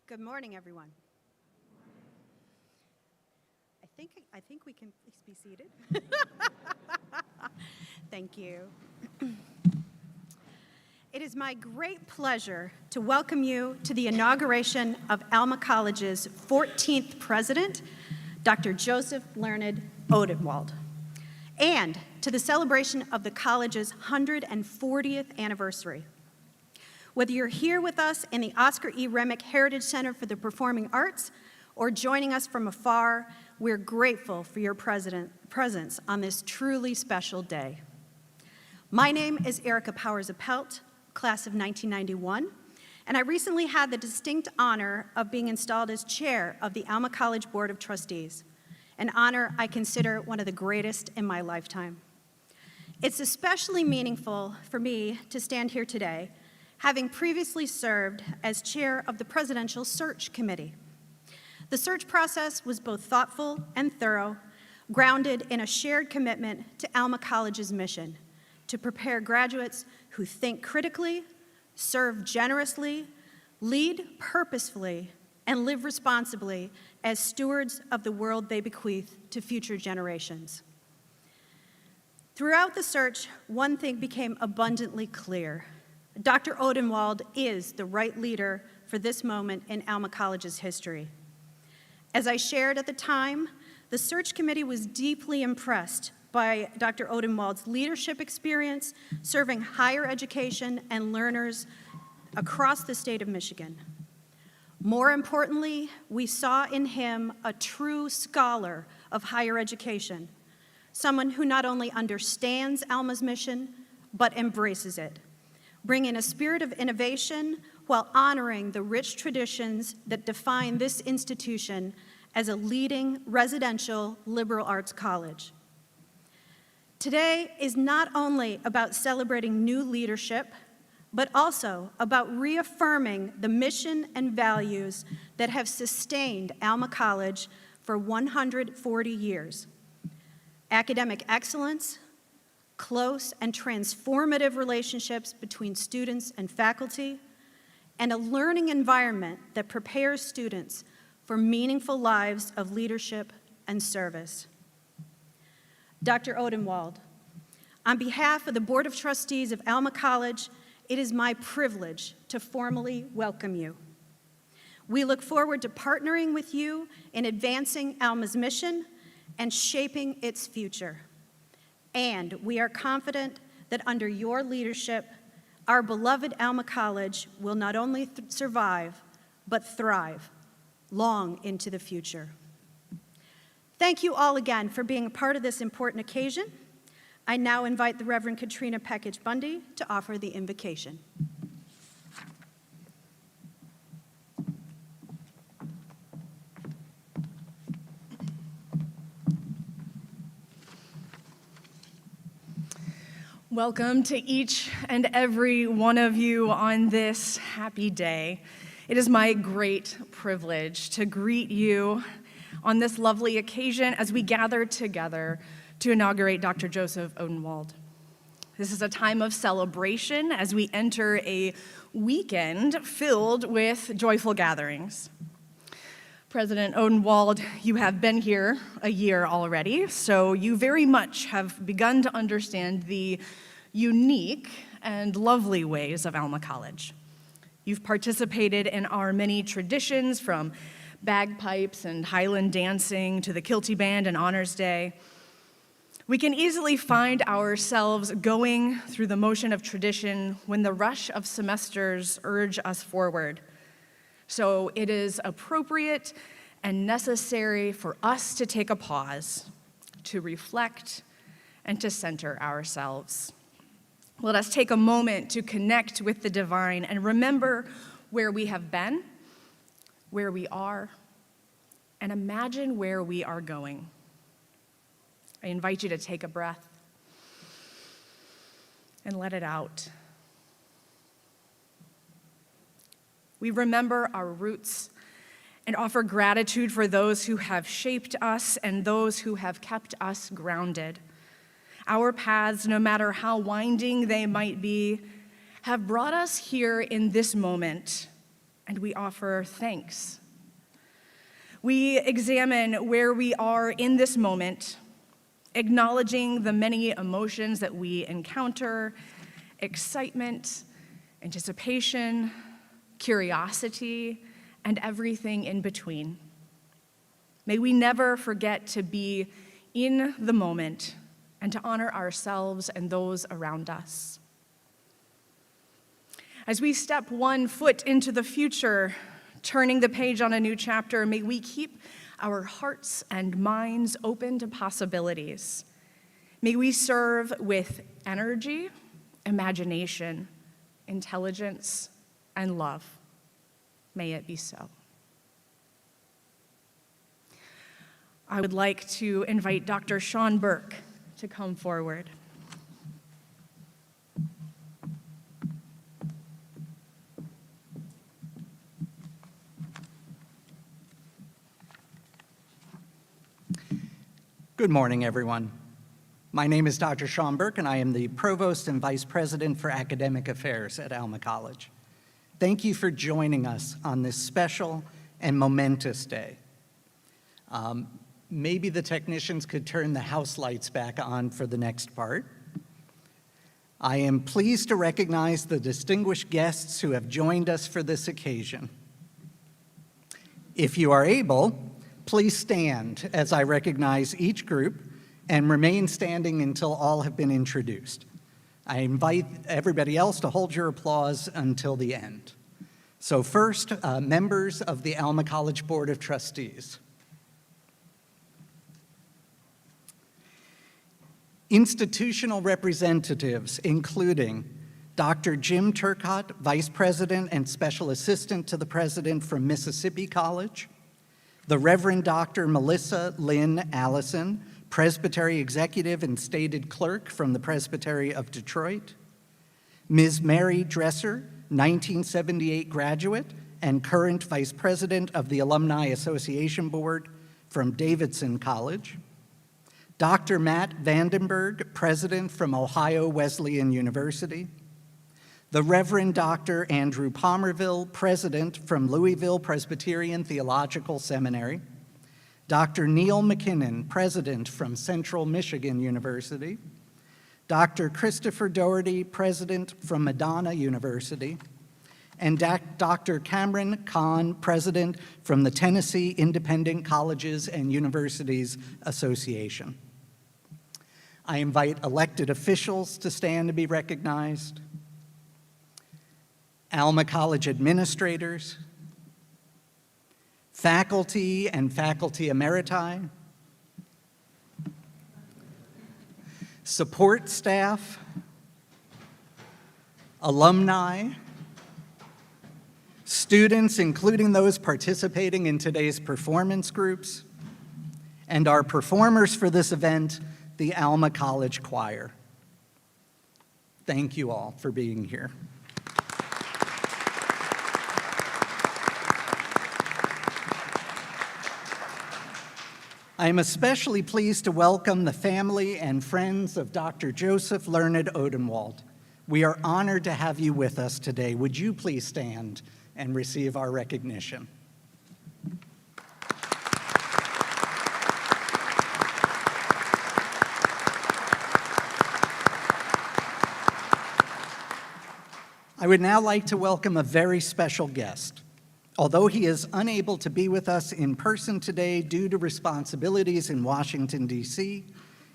Good morning, everyone. I think we can please be seated. Thank you. It is my great pleasure to welcome you to the inauguration of Alma College's 14th president, Dr. Joseph Learned Odenwald, and to the celebration of the college's 140th anniversary. Whether you're here with us in the Oscar E. Remick Heritage Center for the Performing Arts or joining us from afar, we're grateful for your presence on this truly special day. My name is Erica Powers-Appelt, class of 1991, and I recently had the distinct honor of being installed as chair of the Alma College Board of Trustees, an honor I consider one of the greatest in my lifetime. It's especially meaningful for me to stand here today, having previously served as chair of the Presidential Search Committee. The search process was both thoughtful and thorough, grounded in a shared commitment to Alma College's mission to prepare graduates who think critically, serve generously, lead purposefully, and live responsibly as stewards of the world they bequeath to future generations. Throughout the search, one thing became abundantly clear. Dr. Odenwald is the right leader for this moment in Alma College's history. As I shared at the time, the search committee was deeply impressed by Dr. Odenwald's leadership experience serving higher education and learners across the state of Michigan. More importantly, we saw in him a true scholar of higher education, someone who not only understands Alma's mission, but embraces it, bringing a spirit of innovation while honoring the rich traditions that define this institution as a leading residential liberal arts college. Today is not only about celebrating new leadership, but also about reaffirming the mission and values that have sustained Alma College for 140 years. Academic excellence, close and transformative relationships between students and faculty, and a learning environment that prepares students for meaningful lives of leadership and service. Dr. Odenwald, on behalf of the Board of Trustees of Alma College, it is my privilege to formally welcome you. We look forward to partnering with you in advancing Alma's mission and shaping its future. And we are confident that under your leadership, our beloved Alma College will not only survive, but thrive long into the future. Thank you all again for being a part of this important occasion. I now invite the Reverend Katrina Peckage-Bundy to offer the invocation. Welcome to each and every one of you on this happy day. It is my great privilege to greet you on this lovely occasion as we gather together to inaugurate Dr. Joseph Odenwald. This is a time of celebration as we enter a weekend filled with joyful gatherings. President Odenwald, you have been here a year already, so you very much have begun to understand the unique and lovely ways of Alma College. You've participated in our many traditions, from bagpipes and Highland dancing to the Kilty Band and Honors Day. We can easily find ourselves going through the motion of tradition when the rush of semesters urge us forward. So it is appropriate and necessary for us to take a pause, to reflect, and to center ourselves. Let us take a moment to connect with the divine and remember where we have been, where we are, and imagine where we are going. I invite you to take a breath and let it out. We remember our roots and offer gratitude for those who have shaped us and those who have kept us grounded. Our paths, no matter how winding they might be, have brought us here in this moment and we offer thanks. We examine where we are in this moment, acknowledging the many emotions that we encounter: excitement, anticipation, curiosity, and everything in between. May we never forget to be in the moment and to honor ourselves and those around us. As we step one foot into the future, turning the page on a new chapter, may we keep our hearts and minds open to possibilities. May we serve with energy, imagination, intelligence, and love. May it be so. I would like to invite Dr. Sean Burke to come forward. Good morning, everyone. My name is Dr. Sean Burke, and I am the Provost and Vice President for Academic Affairs at Alma College. Thank you for joining us on this special and momentous day. Maybe the technicians could turn the house lights back on for the next part. I am pleased to recognize the distinguished guests who have joined us for this occasion. If you are able, please stand as I recognize each group and remain standing until all have been introduced. I invite everybody else to hold your applause until the end. So first, members of the Alma College Board of Trustees. Institutional representatives, including Dr. Jim Turcott, Vice President and Special Assistant to the President from Mississippi College, the Reverend Dr. Melissa Lynn Allison, Presbytery Executive and Stated Clerk from the Presbytery of Detroit, Ms. Mary Dresser, 1978 graduate and current Vice President of the Alumni Association Board from Davidson College, Dr. Matt Vandenberg, President from Ohio Wesleyan University, the Reverend Dr. Andrew Palmerville, President from Louisville Presbyterian Theological Seminary, Dr. Neil McKinnon, President from Central Michigan University, Dr. Christopher Doherty, President from Madonna University, and Dr. Cameron Kahn, President from the Tennessee Independent Colleges and Universities Association. I invite elected officials to stand to be recognized, Alma College administrators, faculty and faculty emeriti, support staff, alumni, students, including those participating in today's performance groups, and our performers for this event, the Alma College Choir. Thank you all for being here. I am especially pleased to welcome the family and friends of Dr. Joseph Learned Odenwald. We are honored to have you with us today. Would you please stand and receive our recognition? I would now like to welcome a very special guest. Although he is unable to be with us in person today due to responsibilities in Washington, D.C.,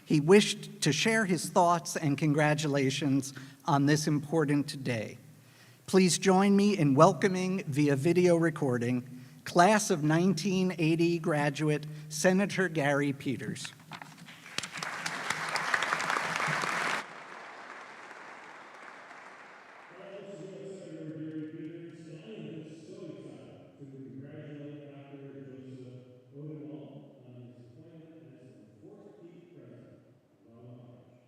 he wished to share his thoughts and congratulations on this important day. Please join me in welcoming via video recording Class of 1980 graduate Senator Gary Peters. Odenwald on his appointment as the 14th president of Alma College.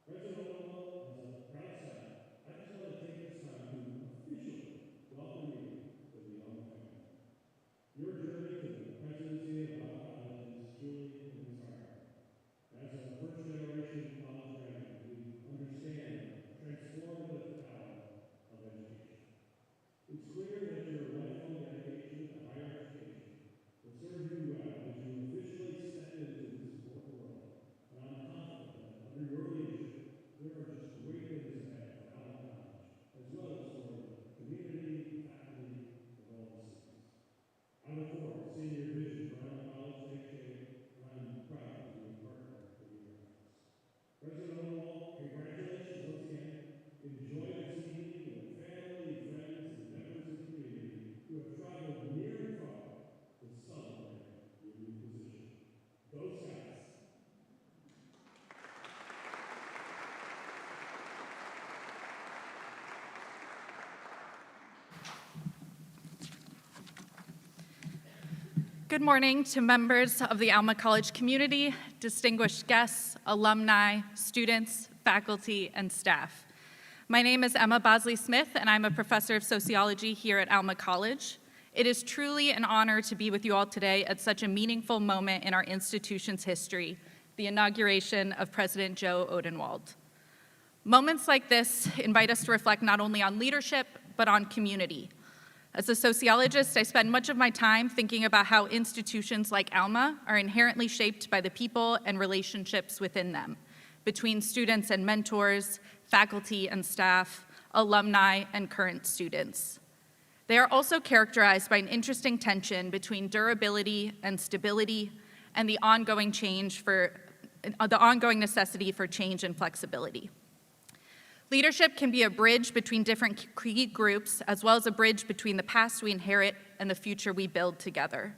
President Odenwald, as a proud son, I just want to take this time to officially welcome you to the Alma family. Your journey to the presidency of Alma College is truly inspiring. Good morning to members of the Alma College community, distinguished guests, alumni, students, faculty, and staff. My name is Emma Bosley-Smith, and I'm a professor of sociology here at Alma College. It is truly an honor to be with you all today at such a meaningful moment in our institution's history, the inauguration of President Joe Odenwald. Moments like this invite us to reflect not only on leadership, but on community. As a sociologist, I spend much of my time thinking about how institutions like Alma are inherently shaped by the people and relationships within them, between students and mentors, faculty and staff, alumni and current students. They are also characterized by an interesting tension between durability and stability and the ongoing necessity for change and flexibility. Leadership can be a bridge between different key groups, as well as a bridge between the past we inherit and the future we build together.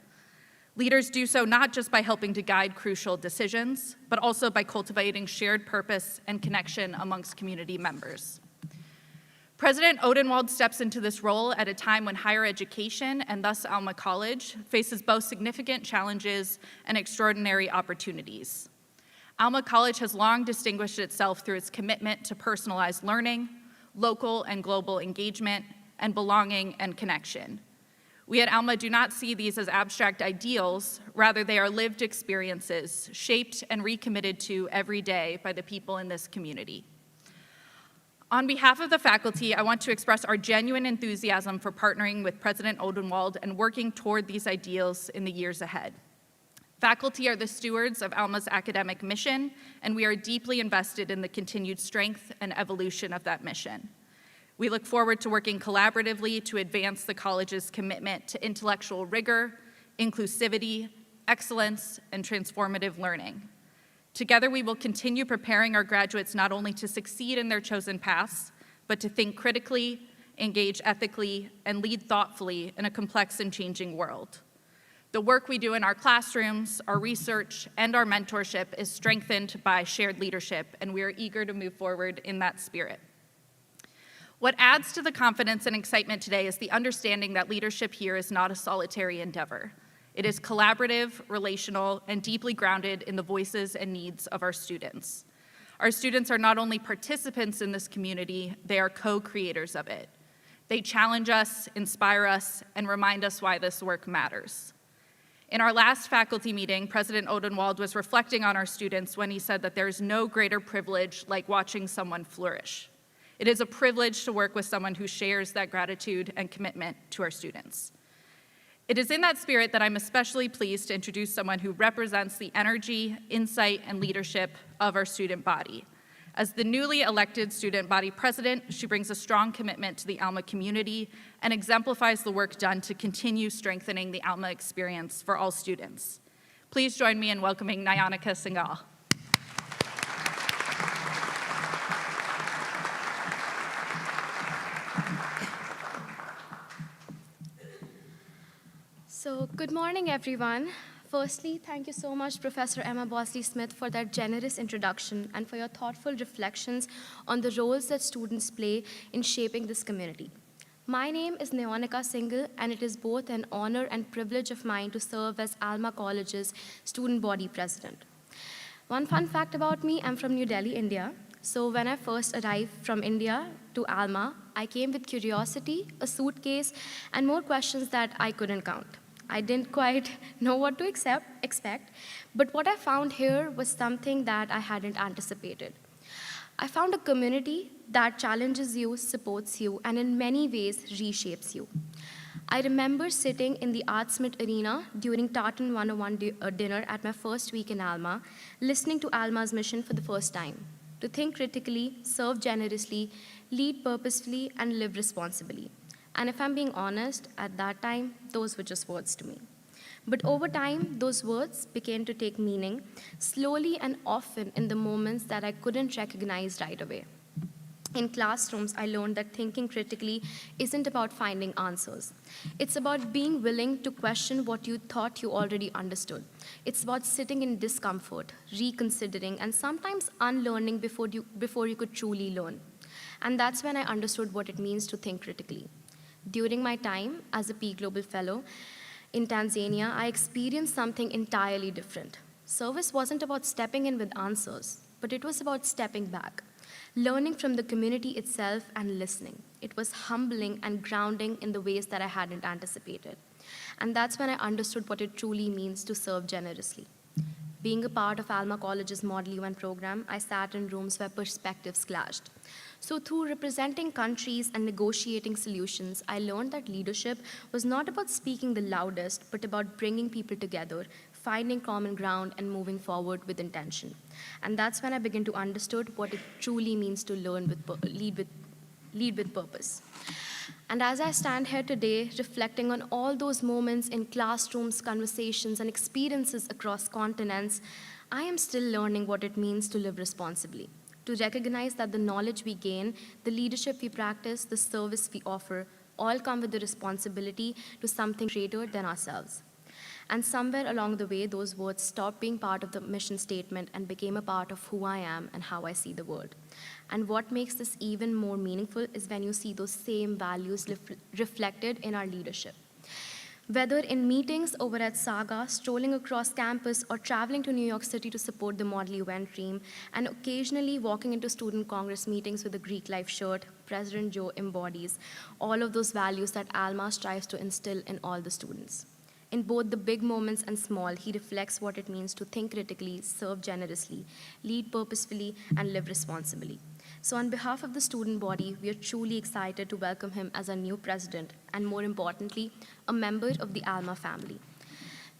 Leaders do so not just by helping to guide crucial decisions, but also by cultivating shared purpose and connection amongst community members. President Odenwald steps into this role at a time when higher education, and thus Alma College, faces both significant challenges and extraordinary opportunities. Alma College has long distinguished itself through its commitment to personalized learning, local and global engagement, and belonging and connection. We at Alma do not see these as abstract ideals, rather they are lived experiences shaped and recommitted to every day by the people in this community. On behalf of the faculty, I want to express our genuine enthusiasm for partnering with President Odenwald and working toward these ideals in the years ahead. Faculty are the stewards of Alma's academic mission, and we are deeply invested in the continued strength and evolution of that mission. We look forward to working collaboratively to advance the college's commitment to intellectual rigor, inclusivity, excellence, and transformative learning. Together, we will continue preparing our graduates not only to succeed in their chosen paths, but to think critically, engage ethically, and lead thoughtfully in a complex and changing world. The work we do in our classrooms, our research, and our mentorship is strengthened by shared leadership, and we are eager to move forward in that spirit. What adds to the confidence and excitement today is the understanding that leadership here is not a solitary endeavor. It is collaborative, relational, and deeply grounded in the voices and needs of our students. Our students are not only participants in this community, they are co-creators of it. They challenge us, inspire us, and remind us why this work matters. In our last faculty meeting, President Odenwald was reflecting on our students when he said that there is no greater privilege like watching someone flourish. It is a privilege to work with someone who shares that gratitude and commitment to our students. It is in that spirit that I'm especially pleased to introduce someone who represents the energy, insight, and leadership of our student body. As the newly elected student body president, she brings a strong commitment to the Alma community and exemplifies the work done to continue strengthening the Alma experience for all students. Please join me in welcoming Nayanika Singhal. So, good morning, everyone. Firstly, thank you so much, Professor Emma Bosley-Smith, for that generous introduction and for your thoughtful reflections on the roles that students play in shaping this community. My name is Nayanika Singhal, and it is both an honor and privilege of mine to serve as Alma College's student body president. One fun fact about me, I'm from New Delhi, India. So when I first arrived from India to Alma, I came with curiosity, a suitcase, and more questions that I couldn't count. I didn't quite know what to expect, but what I found here was something that I hadn't anticipated. I found a community that challenges you, supports you, and in many ways reshapes you. I remember sitting in the Artsmith Arena during Tartan 101 dinner at my first week in Alma, listening to Alma's mission for the first time, to think critically, serve generously, lead purposefully, and live responsibly. And if I'm being honest, at that time, those were just words to me. But over time, those words began to take meaning, slowly and often in the moments that I couldn't recognize right away. In classrooms, I learned that thinking critically isn't about finding answers. It's about being willing to question what you thought you already understood. It's about sitting in discomfort, reconsidering, and sometimes unlearning before you could truly learn. And that's when I understood what it means to think critically. During my time as a P Global Fellow, in Tanzania, I experienced something entirely different. Service wasn't about stepping in with answers, but it was about stepping back, learning from the community itself and listening. It was humbling and grounding in the ways that I hadn't anticipated. And that's when I understood what it truly means to serve generously. Being a part of Alma College's Model UN program, I sat in rooms where perspectives clashed. So through representing countries and negotiating solutions, I learned that leadership was not about speaking the loudest, but about bringing people together, finding common ground, and moving forward with intention. And that's when I began to understand what it truly means to lead with purpose. And as I stand here today, reflecting on all those moments in classrooms, conversations, and experiences across continents, I am still learning what it means to live responsibly, to recognize that the knowledge we gain, the leadership we practice, the service we offer, all come with the responsibility to something greater than ourselves. And somewhere along the way, those words stopped being part of the mission statement and became a part of who I am and how I see the world. And what makes this even more meaningful is when you see those same values reflected in our leadership. Whether in meetings over at Saga, strolling across campus, or traveling to New York City to support the Model UN team, and occasionally walking into student congress meetings with a Greek life shirt, President Joe embodies all of those values that Alma strives to instill in all the students. In both the big moments and small, he reflects what it means to think critically, serve generously, lead purposefully, and live responsibly. So on behalf of the student body, we are truly excited to welcome him as our new president, and more importantly, a member of the Alma family.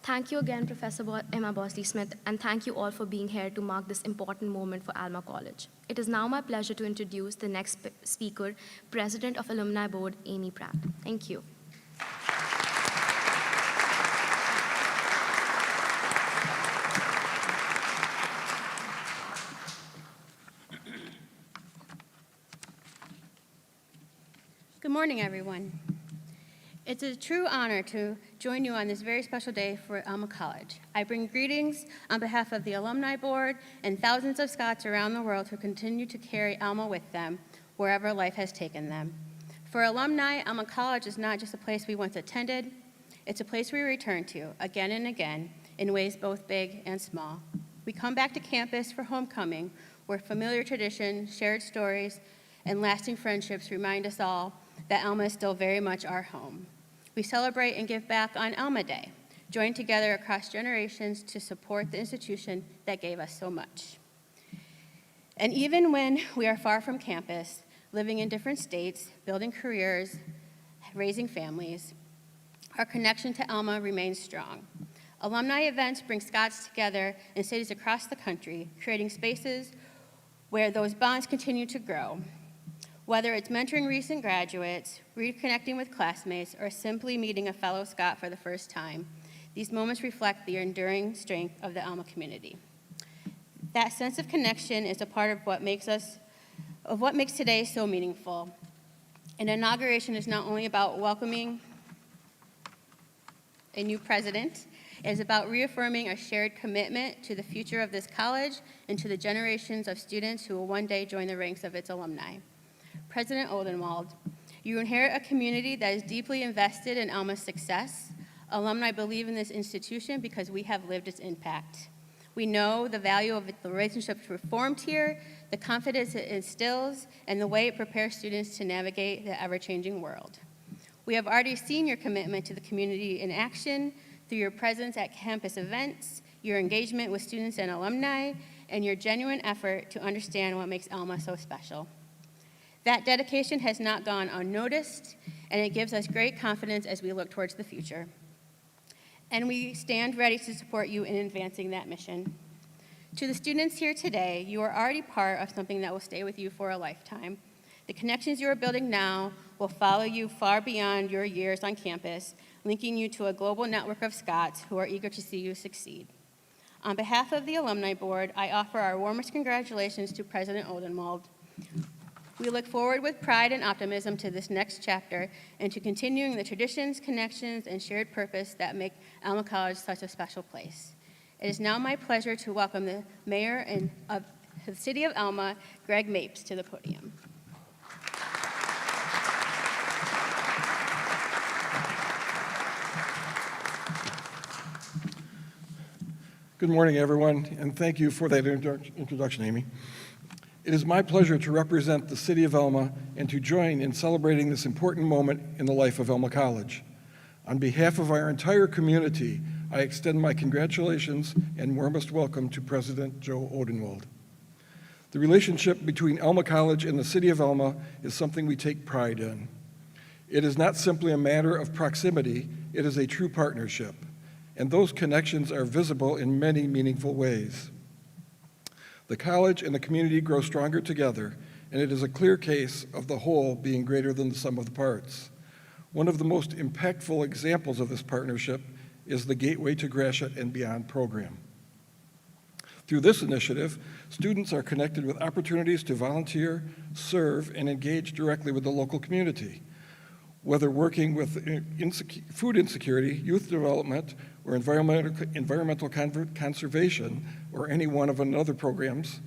Thank you again, Professor Emma Bosley-Smith, and thank you all for being here to mark this important moment for Alma College. It is now my pleasure to introduce the next speaker, President of Alumni Board, Amy Pratt. Thank you. Good morning, everyone. It's a true honor to join you on this very special day for Alma College. I bring greetings on behalf of the Alumni Board and thousands of Scots around the world who continue to carry Alma with them wherever life has taken them. For alumni, Alma College is not just a place we once attended, it's a place we return to again and again in ways both big and small. We come back to campus for homecoming, where familiar traditions, shared stories, and lasting friendships remind us all that Alma is still very much our home. We celebrate and give back on Alma Day, join together across generations to support the institution that gave us so much. And even when we are far from campus, living in different states, building careers, raising families, our connection to Alma remains strong. Alumni events bring Scots together in cities across the country, creating spaces where those bonds continue to grow. Whether it's mentoring recent graduates, reconnecting with classmates, or simply meeting a fellow Scot for the first time, these moments reflect the enduring strength of the Alma community. That sense of connection is a part of what makes today so meaningful. An inauguration is not only about welcoming a new president, it is about reaffirming a shared commitment to the future of this college and to the generations of students who will one day join the ranks of its alumni. President Odenwald, you inherit a community that is deeply invested in Alma's success. Alumni believe in this institution because we have lived its impact. We know the value of the relationships formed here, the confidence it instills, and the way it prepares students to navigate the ever-changing world. We have already seen your commitment to the community in action through your presence at campus events, your engagement with students and alumni, and your genuine effort to understand what makes Alma so special. That dedication has not gone unnoticed, and it gives us great confidence as we look towards the future. And we stand ready to support you in advancing that mission. To the students here today, you are already part of something that will stay with you for a lifetime. The connections you are building now will follow you far beyond your years on campus, linking you to a global network of Scots who are eager to see you succeed. On behalf of the Alumni Board, I offer our warmest congratulations to President Odenwald. We look forward with pride and optimism to this next chapter and to continuing the traditions, connections, and shared purpose that make Alma College such a special place. It is now my pleasure to welcome the Mayor of the City of Alma, Greg Mapes, to the podium. Good morning, everyone, and thank you for that introduction, Amy. It is my pleasure to represent the City of Alma and to join in celebrating this important moment in the life of Alma College. On behalf of our entire community, I extend my congratulations and warmest welcome to President Joe Odenwald. The relationship between Alma College and the City of Alma is something we take pride in. It is not simply a matter of proximity, it is a true partnership, and those connections are visible in many meaningful ways. The college and the community grow stronger together, and it is a clear case of the whole being greater than the sum of the parts. One of the most impactful examples of this partnership is the Gateway to Gratiot and Beyond program. Through this initiative, students are connected with opportunities to volunteer, serve, and engage directly with the local community. Whether working with food insecurity, youth development, or environmental conservation, or any one of another programs,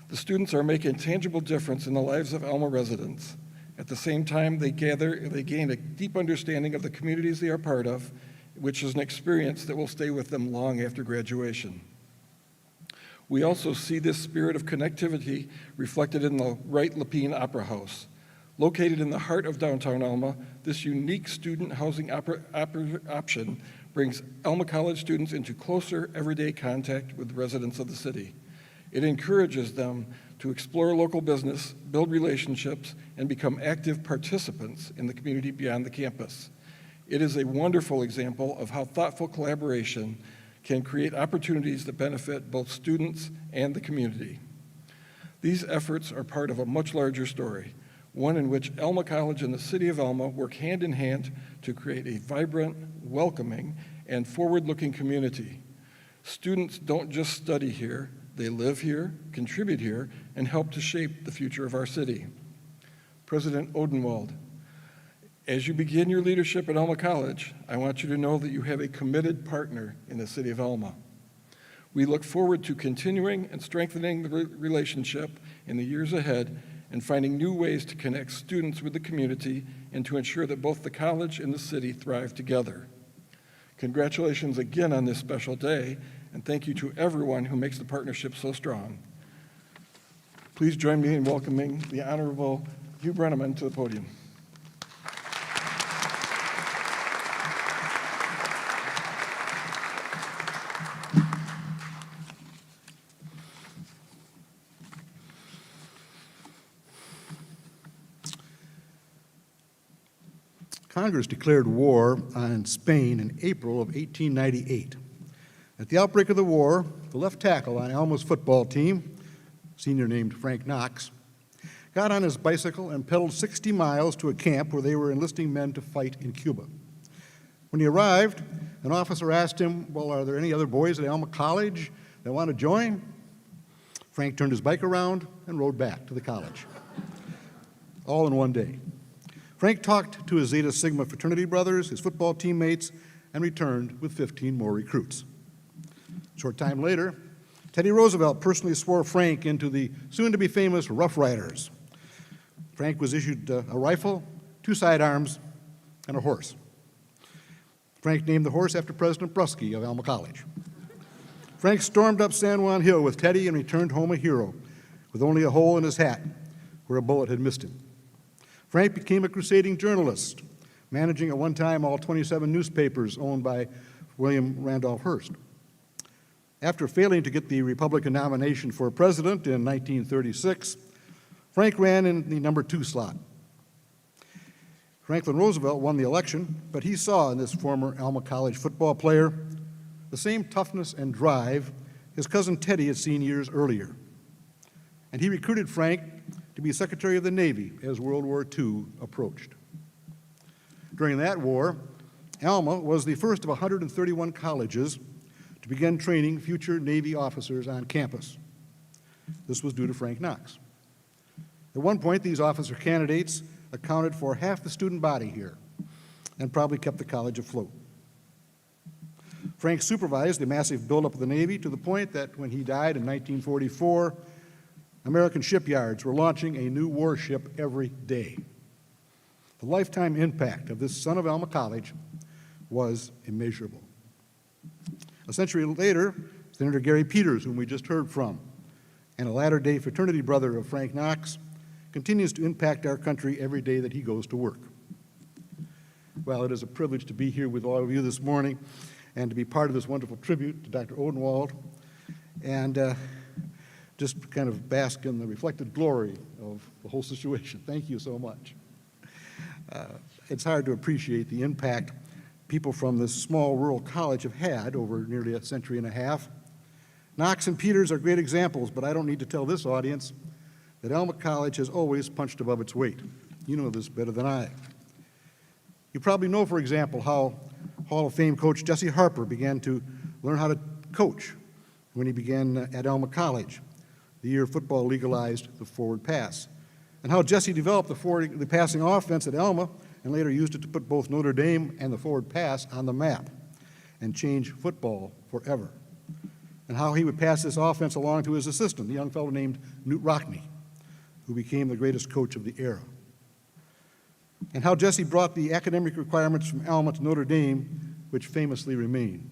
the students are making a tangible difference in the lives of Alma residents. At the same time, they gain a deep understanding of the communities they are part of, which is an experience that will stay with them long after graduation. We also see this spirit of connectivity reflected in the Wright Lapine Opera House. Located in the heart of downtown Alma, this unique student housing option brings Alma College students into closer, everyday contact with residents of the city. It encourages them to explore local business, build relationships, and become active participants in the community beyond the campus. It is a wonderful example of how thoughtful collaboration can create opportunities that benefit both students and the community. These efforts are part of a much larger story, one in which Alma College and the City of Alma work hand in hand to create a vibrant, welcoming, and forward-looking community. Students don't just study here, they live here, contribute here, and help to shape the future of our city. President Odenwald, as you begin your leadership at Alma College, I want you to know that you have a committed partner in the City of Alma. We look forward to continuing and strengthening the relationship in the years ahead and finding new ways to connect students with the community and to ensure that both the college and the city thrive together. Congratulations again on this special day, and thank you to everyone who makes the partnership so strong. Please join me in welcoming the Honorable Hugh Brenneman to the podium. Congress declared war on Spain in April of 1898. At the outbreak of the war, the left tackle on Alma's football team, a senior named Frank Knox, got on his bicycle and pedaled 60 miles to a camp where they were enlisting men to fight in Cuba. When he arrived, an officer asked him, well, are there any other boys at Alma College that want to join? Frank turned his bike around and rode back to the college, all in one day. Frank talked to his Zeta Sigma fraternity brothers, his football teammates, and returned with 15 more recruits. A short time later, Teddy Roosevelt personally swore Frank into the soon-to-be famous Rough Riders. Frank was issued a rifle, 2 sidearms, and a horse. Frank named the horse after President Brusky of Alma College. Frank stormed up San Juan Hill with Teddy and returned home a hero, with only a hole in his hat where a bullet had missed him. Frank became a crusading journalist, managing at one time all 27 newspapers owned by William Randolph Hearst. After failing to get the Republican nomination for president in 1936, Frank ran in the number 2 slot. Franklin Roosevelt won the election, but he saw in this former Alma College football player the same toughness and drive his cousin Teddy had seen years earlier. And he recruited Frank to be Secretary of the Navy as World War II approached. During that war, Alma was the first of 131 colleges to begin training future Navy officers on campus. This was due to Frank Knox. At one point, these officer candidates accounted for half the student body here and probably kept the college afloat. Frank supervised the massive buildup of the Navy to the point that when he died in 1944, American shipyards were launching a new warship every day. The lifetime impact of this son of Alma College was immeasurable. A century later, Senator Gary Peters, whom we just heard from, and a latter-day fraternity brother of Frank Knox, continues to impact our country every day that he goes to work. Well, it is a privilege to be here with all of you this morning and to be part of this wonderful tribute to Dr. Odenwald and just kind of bask in the reflected glory of the whole situation. Thank you so much. It's hard to appreciate the impact people from this small rural college have had over nearly a century and a half. Knox and Peters are great examples, but I don't need to tell this audience that Alma College has always punched above its weight. You know this better than I. You probably know, for example, how Hall of Fame coach Jesse Harper began to learn how to coach when he began at Alma College, the year football legalized the forward pass, and how Jesse developed the passing offense at Alma and later used it to put both Notre Dame and the forward pass on the map and change football forever, and how he would pass this offense along to his assistant, the young fellow named Newt Rockne, who became the greatest coach of the era, and how Jesse brought the academic requirements from Alma to Notre Dame, which famously remain.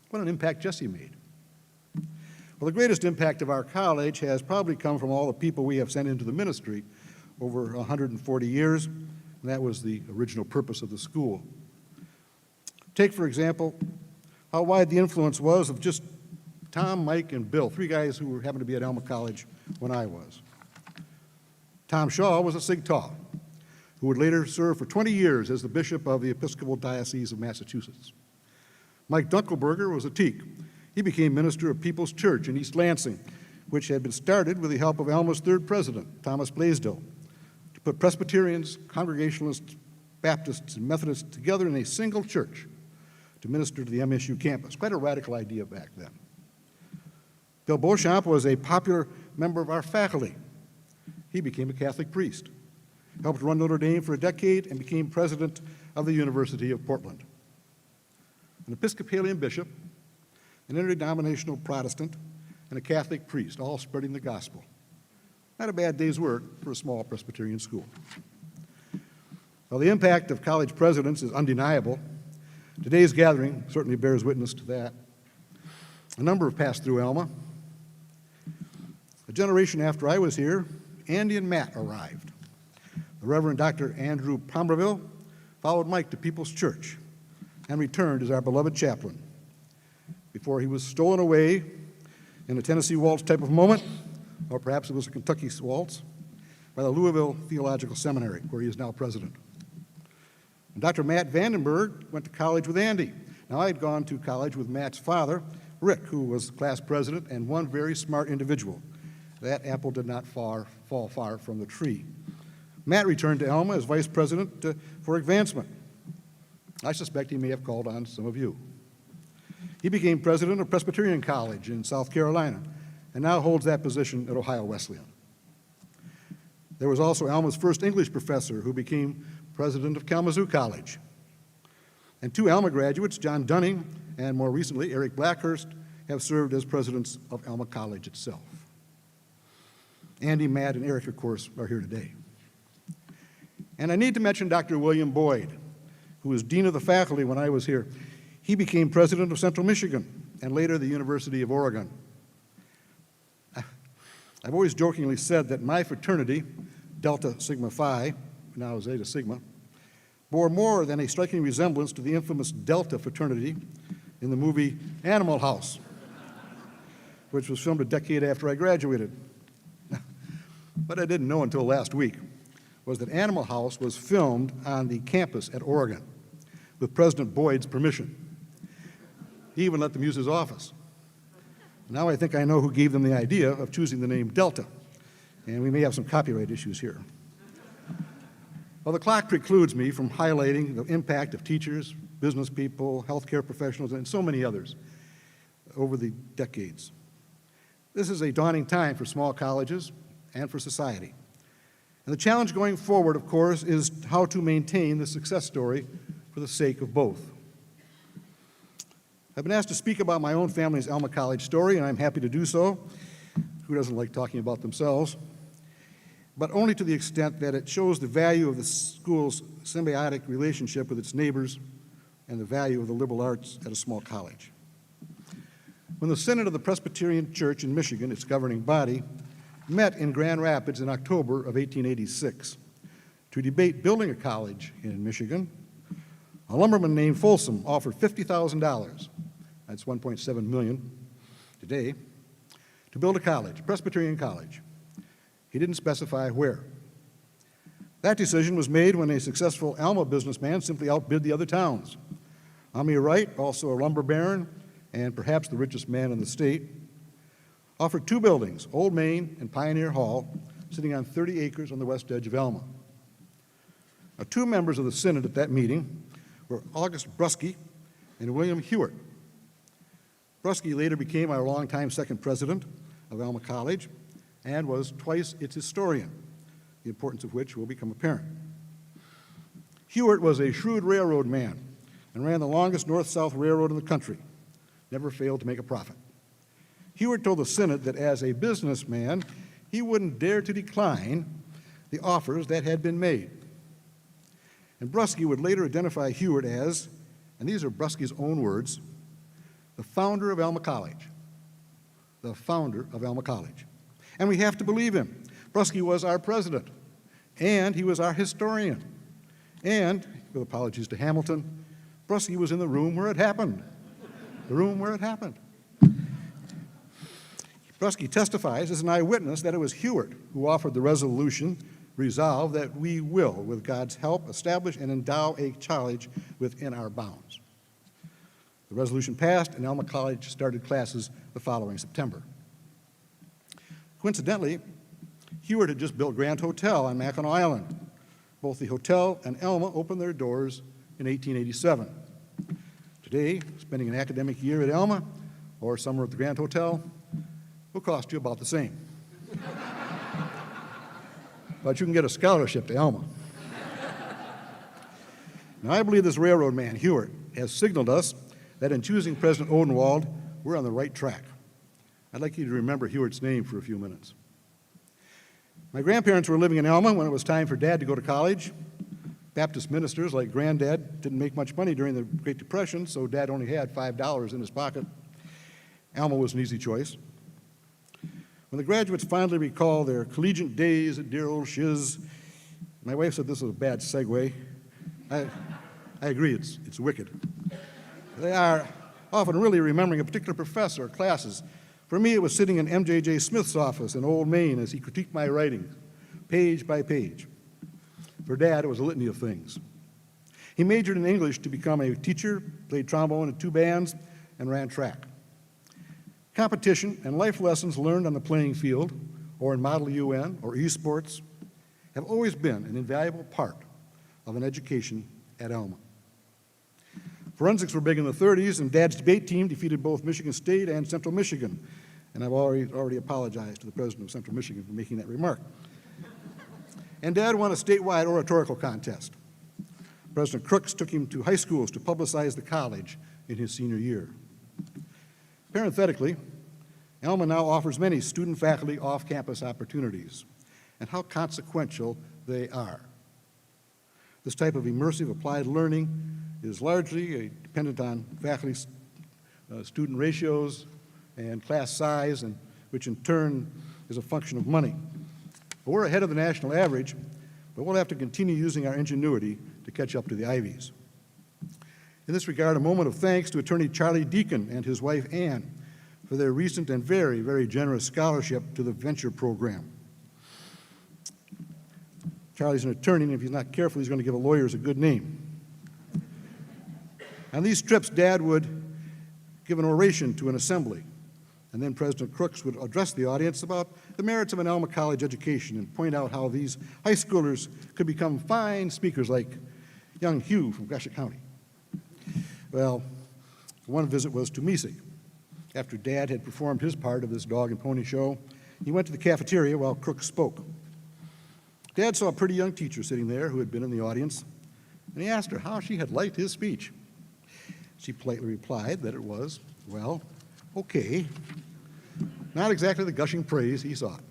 What an impact Jesse made. Well, the greatest impact of our college has probably come from all the people we have sent into the ministry over 140 years, and that was the original purpose of the school. Take, for example, how wide the influence was of just Tom, Mike, and Bill, three guys who happened to be at Alma College when I was. Tom Shaw was a Sig Tau, who would later serve for 20 years as the bishop of the Episcopal Diocese of Massachusetts. Mike Dunkelberger was a Teak. He became minister of People's Church in East Lansing, which had been started with the help of Alma's third president, Thomas Blaisdell, to put Presbyterians, Congregationalists, Baptists, and Methodists together in a single church to minister to the MSU campus. Quite a radical idea back then. Bill Beauchamp was a popular member of our faculty. He became a Catholic priest, helped run Notre Dame for a decade, and became president of the University of Portland. An Episcopalian bishop, an interdenominational Protestant, and a Catholic priest, all spreading the gospel. Not a bad day's work for a small Presbyterian school. Well, the impact of college presidents is undeniable. Today's gathering certainly bears witness to that. A number have passed through Alma. A generation after I was here, Andy and Matt arrived. The Reverend Dr. Andrew Pomerville followed Mike to People's Church and returned as our beloved chaplain before he was stolen away in a Tennessee Waltz type of moment, or perhaps it was a Kentucky Waltz, by the Louisville Theological Seminary, where he is now president. And Dr. Matt Vandenberg went to college with Andy. Now, I had gone to college with Matt's father, Rick, who was class president and one very smart individual. That apple did not fall far from the tree. Matt returned to Alma as vice president for advancement. I suspect he may have called on some of you. He became president of Presbyterian College in South Carolina and now holds that position at Ohio Wesleyan. There was also Alma's first English professor who became president of Kalamazoo College. And two Alma graduates, John Dunning and more recently Eric Blackhurst, have served as presidents of Alma College itself. Andy, Matt, and Eric, of course, are here today. And I need to mention Dr. William Boyd, who was dean of the faculty when I was here. He became president of Central Michigan and later the University of Oregon. I've always jokingly said that my fraternity, Delta Sigma Phi, now Zeta Sigma, bore more than a striking resemblance to the infamous Delta fraternity in the movie Animal House, which was filmed a decade after I graduated. What I didn't know until last week was that Animal House was filmed on the campus at Oregon with President Boyd's permission. He even let them use his office. Now I think I know who gave them the idea of choosing the name Delta, and we may have some copyright issues here. Well, the clock precludes me from highlighting the impact of teachers, business people, healthcare professionals, and so many others over the decades. This is a daunting time for small colleges and for society. And the challenge going forward, of course, is how to maintain the success story for the sake of both. I've been asked to speak about my own family's Alma College story, and I'm happy to do so. Who doesn't like talking about themselves? But only to the extent that it shows the value of the school's symbiotic relationship with its neighbors and the value of the liberal arts at a small college. When the Synod of the Presbyterian Church in Michigan, its governing body, met in Grand Rapids in October of 1886 to debate building a college in Michigan, a lumberman named Folsom offered $50,000, that's $1.7 million today, to build a college, a Presbyterian college. He didn't specify where. That decision was made when a successful Alma businessman simply outbid the other towns. Ammi Wright, also a lumber baron and perhaps the richest man in the state, offered two buildings, Old Main and Pioneer Hall, sitting on 30 acres on the west edge of Alma. Now, two members of the Synod at that meeting were August Brusky and William Hewitt. Brusky later became our longtime second president of Alma College and was twice its historian, the importance of which will become apparent. Hewitt was a shrewd railroad man and ran the longest north-south railroad in the country, never failed to make a profit. Hewitt told the Synod that as a businessman, he wouldn't dare to decline the offers that had been made. And Brusky would later identify Hewitt as, and these are Brusky's own words, the founder of Alma College. The founder of Alma College. And we have to believe him. Brusky was our president, and he was our historian. And, with apologies to Hamilton, Brusky was in the room where it happened. The room where it happened. Brusky testifies as an eyewitness that it was Hewitt who offered the resolution, resolve that we will, with God's help, establish and endow a college within our bounds. The resolution passed, and Alma College started classes the following September. Coincidentally, Hewitt had just built Grand Hotel on Mackinac Island. Both the hotel and Alma opened their doors in 1887. Today, spending an academic year at Alma or summer at the Grand Hotel will cost you about the same. But you can get a scholarship to Alma. Now, I believe this railroad man, Hewitt, has signaled us that in choosing President Odenwald, we're on the right track. I'd like you to remember Hewitt's name for a few minutes. My grandparents were living in Alma when it was time for Dad to go to college. Baptist ministers, like Granddad, didn't make much money during the Great Depression, so Dad only had $5 in his pocket. Alma was an easy choice. When the graduates finally recall their collegiate days at dear old Shiz, my wife said this was a bad segue. I agree, it's wicked. They are often really remembering a particular professor or classes. For me, it was sitting in M.J.J. Smith's office in Old Main as he critiqued my writing, page by page. For Dad, it was a litany of things. He majored in English to become a teacher, played trombone in 2 bands, and ran track. Competition and life lessons learned on the playing field or in Model UN or esports have always been an invaluable part of an education at Alma. Forensics were big in the 30s, and Dad's debate team defeated both Michigan State and Central Michigan. And I've already apologized to the president of Central Michigan for making that remark. And Dad won a statewide oratorical contest. President Crooks took him to high schools to publicize the college in his senior year. Parenthetically, Alma now offers many student-faculty off-campus opportunities, and how consequential they are. This type of immersive applied learning is largely dependent on faculty-student ratios and class size, and which in turn is a function of money. But we're ahead of the national average, but we'll have to continue using our ingenuity to catch up to the Ivies. In this regard, a moment of thanks to attorney Charlie Deacon and his wife Ann for their recent and very, very generous scholarship to the Venture Program. Charlie's an attorney, and if he's not careful, he's going to give lawyers a good name. On these trips, Dad would give an oration to an assembly, and then President Crooks would address the audience about the merits of an Alma College education and point out how these high schoolers could become fine speakers like young Hugh from Gratiot County. Well, one visit was to Mesig. After Dad had performed his part of this dog and pony show, he went to the cafeteria while Crooks spoke. Dad saw a pretty young teacher sitting there who had been in the audience, and he asked her how she had liked his speech. She politely replied that it was, well, okay. Not exactly the gushing praise he sought.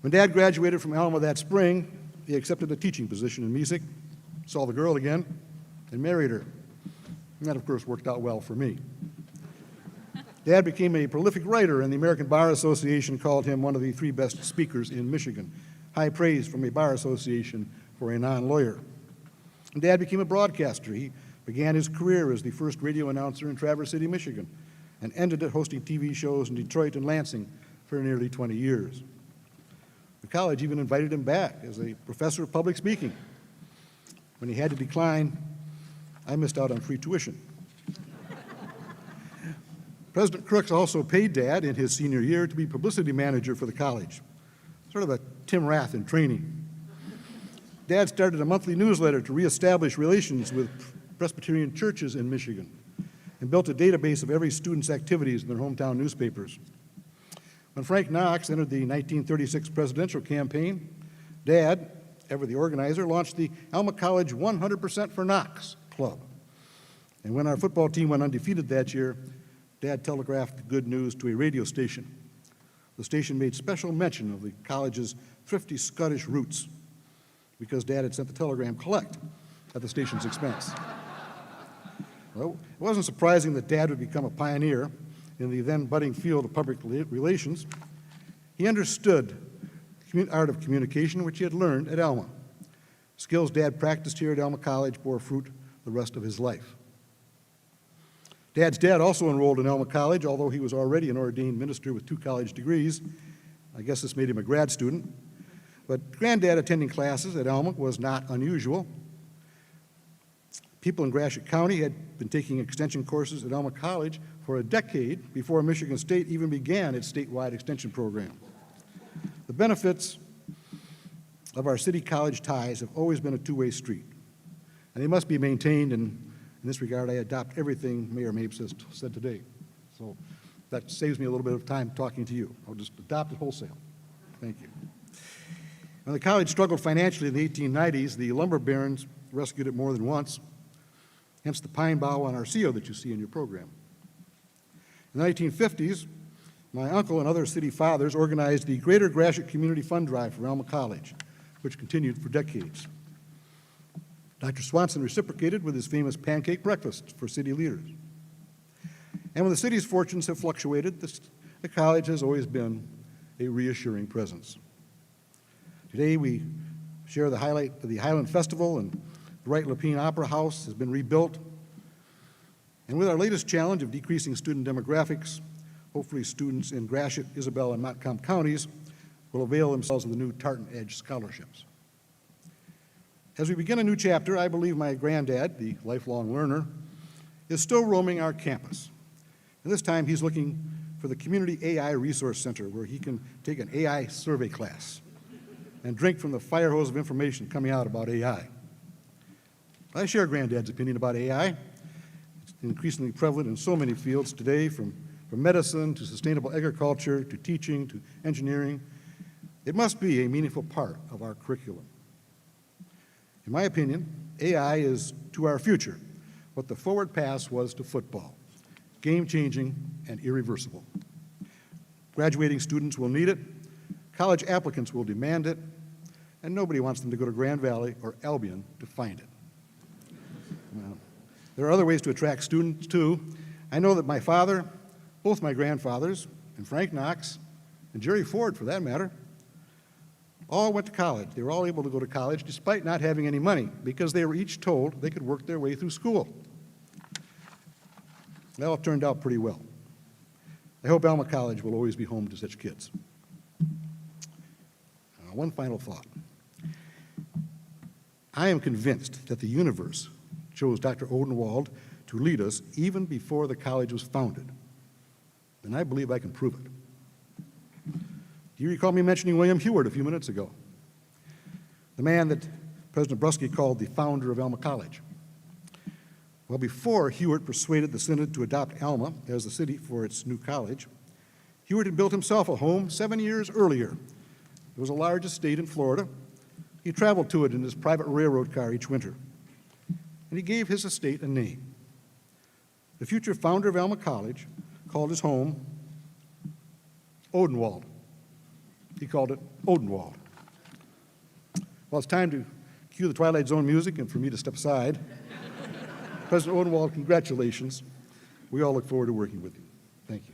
When Dad graduated from Alma that spring, he accepted a teaching position in Mesig, saw the girl again, and married her. And that, of course, worked out well for me. Dad became a prolific writer, and the American Bar Association called him one of the 3 best speakers in Michigan. High praise from a bar association for a non-lawyer. And Dad became a broadcaster. He began his career as the first radio announcer in Traverse City, Michigan, and ended it hosting TV shows in Detroit and Lansing for nearly 20 years. The college even invited him back as a professor of public speaking. When he had to decline, I missed out on free tuition. President Crooks also paid Dad in his senior year to be publicity manager for the college, sort of a Tim Rath in training. Dad started a monthly newsletter to reestablish relations with Presbyterian churches in Michigan and built a database of every student's activities in their hometown newspapers. When Frank Knox entered the 1936 presidential campaign, Dad, ever the organizer, launched the Alma College 100% for Knox Club. And when our football team went undefeated that year, Dad telegraphed the good news to a radio station. The station made special mention of the college's thrifty Scottish roots because Dad had sent the telegram collect at the station's expense. Well, it wasn't surprising that Dad would become a pioneer in the then budding field of public relations. He understood the art of communication, which he had learned at Alma. Skills Dad practiced here at Alma College bore fruit the rest of his life. Dad's dad also enrolled in Alma College, although he was already an ordained minister with 2 college degrees. I guess this made him a grad student. But Granddad attending classes at Alma was not unusual. People in Gratiot County had been taking extension courses at Alma College for a decade before Michigan State even began its statewide extension program. The benefits of our city-college ties have always been a two-way street, and they must be maintained, and in this regard, I adopt everything Mayor Mapes has said today. So that saves me a little bit of time talking to you. I'll just adopt it wholesale. Thank you. When the college struggled financially in the 1890s, the lumber barons rescued it more than once, hence the pine bough on Arceo that you see in your program. In the 1950s, my uncle and other city fathers organized the Greater Gratiot Community Fund Drive for Alma College, which continued for decades. Dr. Swanson reciprocated with his famous pancake breakfast for city leaders. And when the city's fortunes have fluctuated, the college has always been a reassuring presence. Today we share the highlight of the Highland Festival, and the Wright Lapine Opera House has been rebuilt. And with our latest challenge of decreasing student demographics, hopefully students in Gratiot, Isabel, and Montcalm counties will avail themselves of the new Tartan Edge scholarships. As we begin a new chapter, I believe my granddad, the lifelong learner, is still roaming our campus. And this time he's looking for the Community AI Resource Center, where he can take an AI survey class and drink from the fire hose of information coming out about AI. I share Granddad's opinion about AI. It's increasingly prevalent in so many fields today, from medicine to sustainable agriculture to teaching to engineering. It must be a meaningful part of our curriculum. In my opinion, AI is to our future what the forward pass was to football, game-changing and irreversible. Graduating students will need it, college applicants will demand it, and nobody wants them to go to Grand Valley or Albion to find it. Well, there are other ways to attract students, too. I know that my father, both my grandfathers, and Frank Knox, and Jerry Ford, for that matter, all went to college. They were all able to go to college despite not having any money, because they were each told they could work their way through school. That all turned out pretty well. I hope Alma College will always be home to such kids. One final thought. I am convinced that the universe chose Dr. Odenwald to lead us even before the college was founded, and I believe I can prove it. Do you recall me mentioning William Heward a few minutes ago? The man that President Brusky called the founder of Alma College. Well, before Heward persuaded the Synod to adopt Alma as the city for its new college, Heward had built himself a home 7 years earlier. It was a large estate in Florida. He traveled to it in his private railroad car each winter, and he gave his estate a name. The future founder of Alma College called his home Odenwald. He called it Odenwald. Well, it's time to cue the Twilight Zone music and for me to step aside. President Odenwald, congratulations. We all look forward to working with you. Thank you.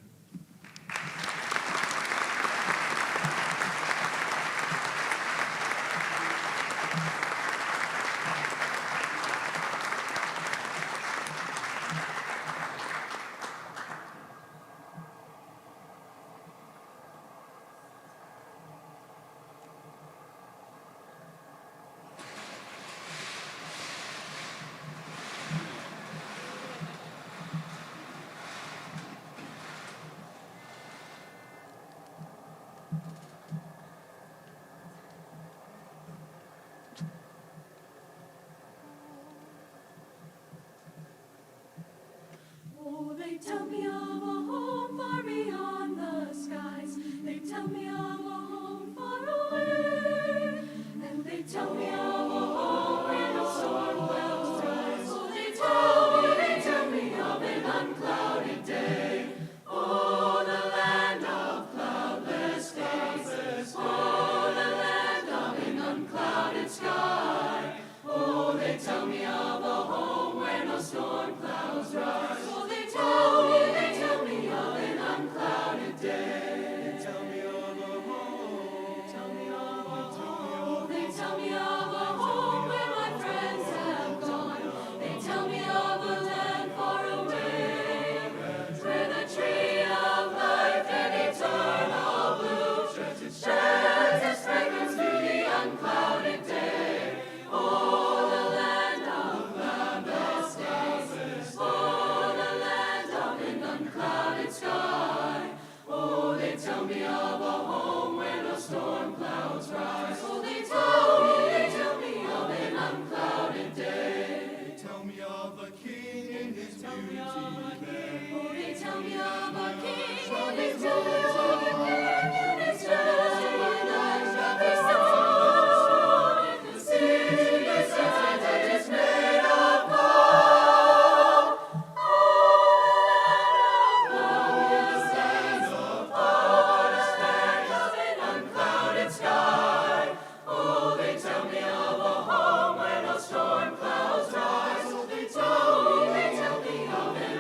Oh, they tell me of a home far beyond the skies. They tell me of a home far away. And they tell me of a home where no storm clouds rise. Oh, they tell me of an unclouded day. Oh, the land of cloudless days. Oh, the land of an unclouded sky. Oh, they tell me of a home where no storm clouds rise. Oh, they tell me of an unclouded day. They tell me of a home. Tell me of a home. They tell me of a home where my friends have gone. They tell me of a land far away, where the tree of life and eternal bloom sheds its fragrance through the unclouded day. Oh, the land of cloudless days. Oh, the land of an unclouded sky. Oh, they tell me of a home where no storm clouds rise. Oh, they tell me of an unclouded day. They tell me of a king in his beauty there. Oh, they tell me of a king. Oh, they tell me of a king in his beauty there. He sits in the city that is made of gold. Unclouded sky. Oh, they tell me of a home where no storm clouds rise. Oh, they tell me of an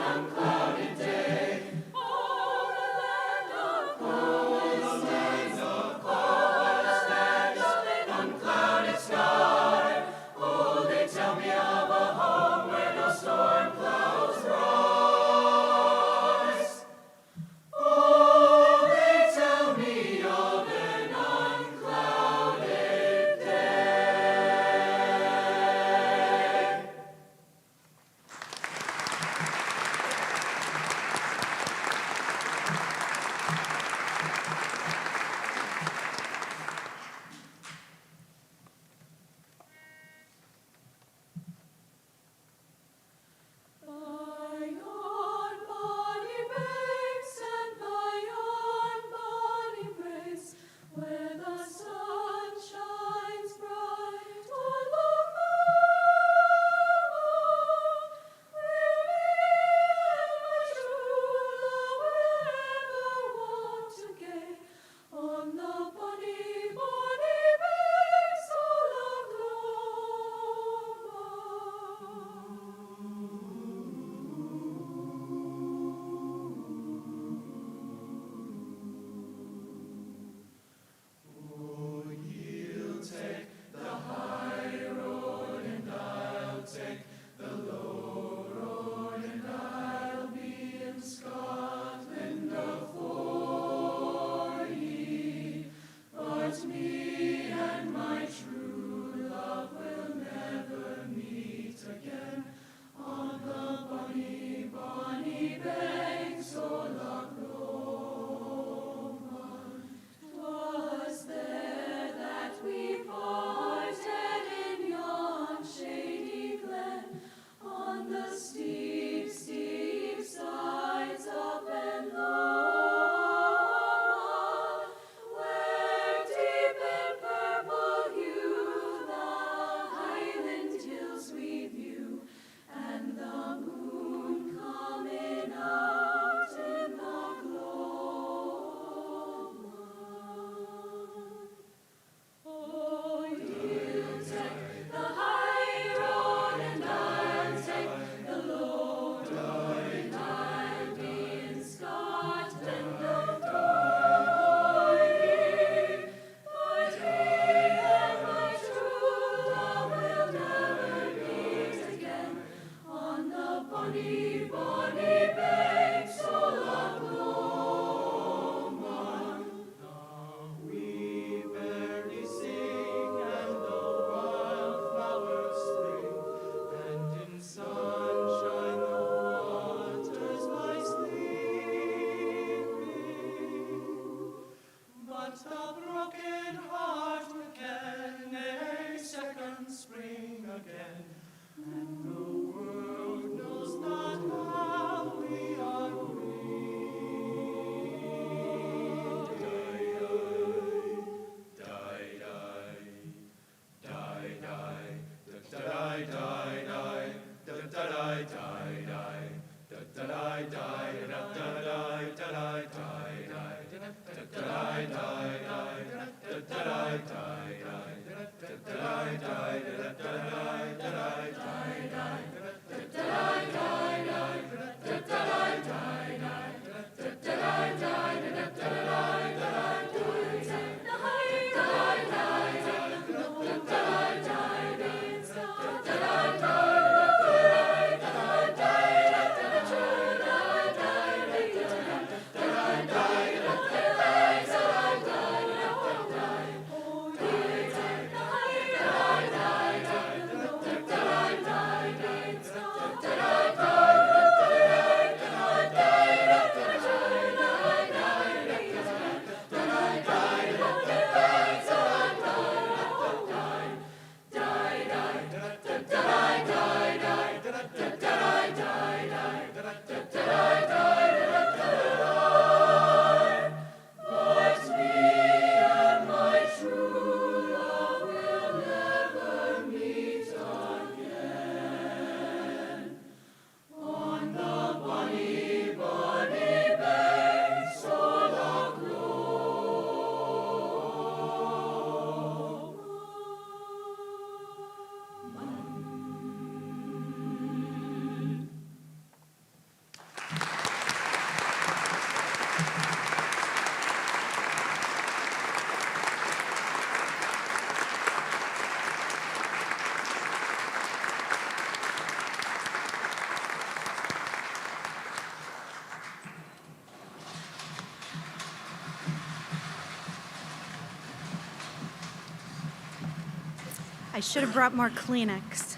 I should have brought more Kleenex.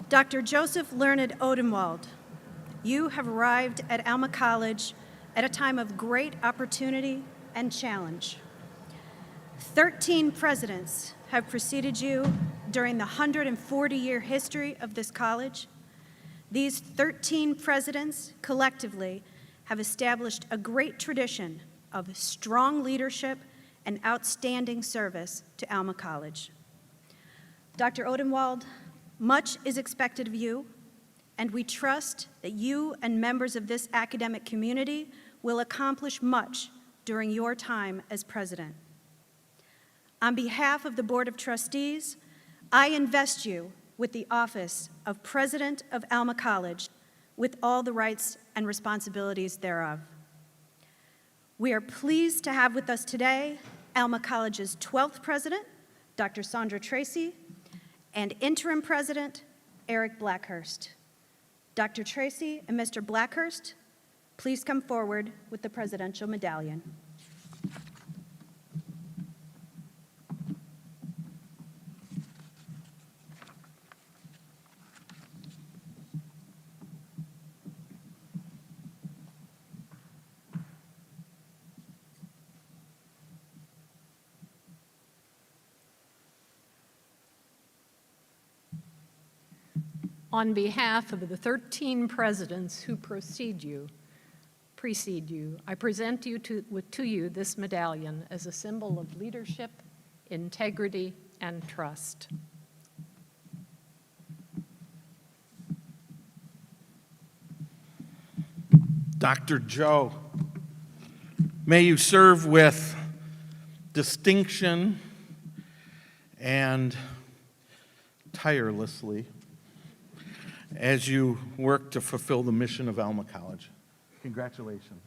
Dr. Joseph Learned Odenwald, you have arrived at Alma College at a time of great opportunity and challenge. 13 presidents have preceded you during the 140-year history of this college. These 13 presidents collectively have established a great tradition of strong leadership and outstanding service to Alma College. Dr. Odenwald, much is expected of you, and we trust that you and members of this academic community will accomplish much during your time as president. On behalf of the Board of Trustees, I invest you with the office of President of Alma College with all the rights and responsibilities thereof. We are pleased to have with us today Alma College's 12th president, Dr. Sandra Tracy, and interim president, Eric Blackhurst. Dr. Tracy and Mr. Blackhurst, please come forward with the presidential medallion. On behalf of the 13 presidents who precede you, I present to you this medallion as a symbol of leadership, integrity, and trust. Dr. Joe, may you serve with distinction and tirelessly as you work to fulfill the mission of Alma College. Congratulations.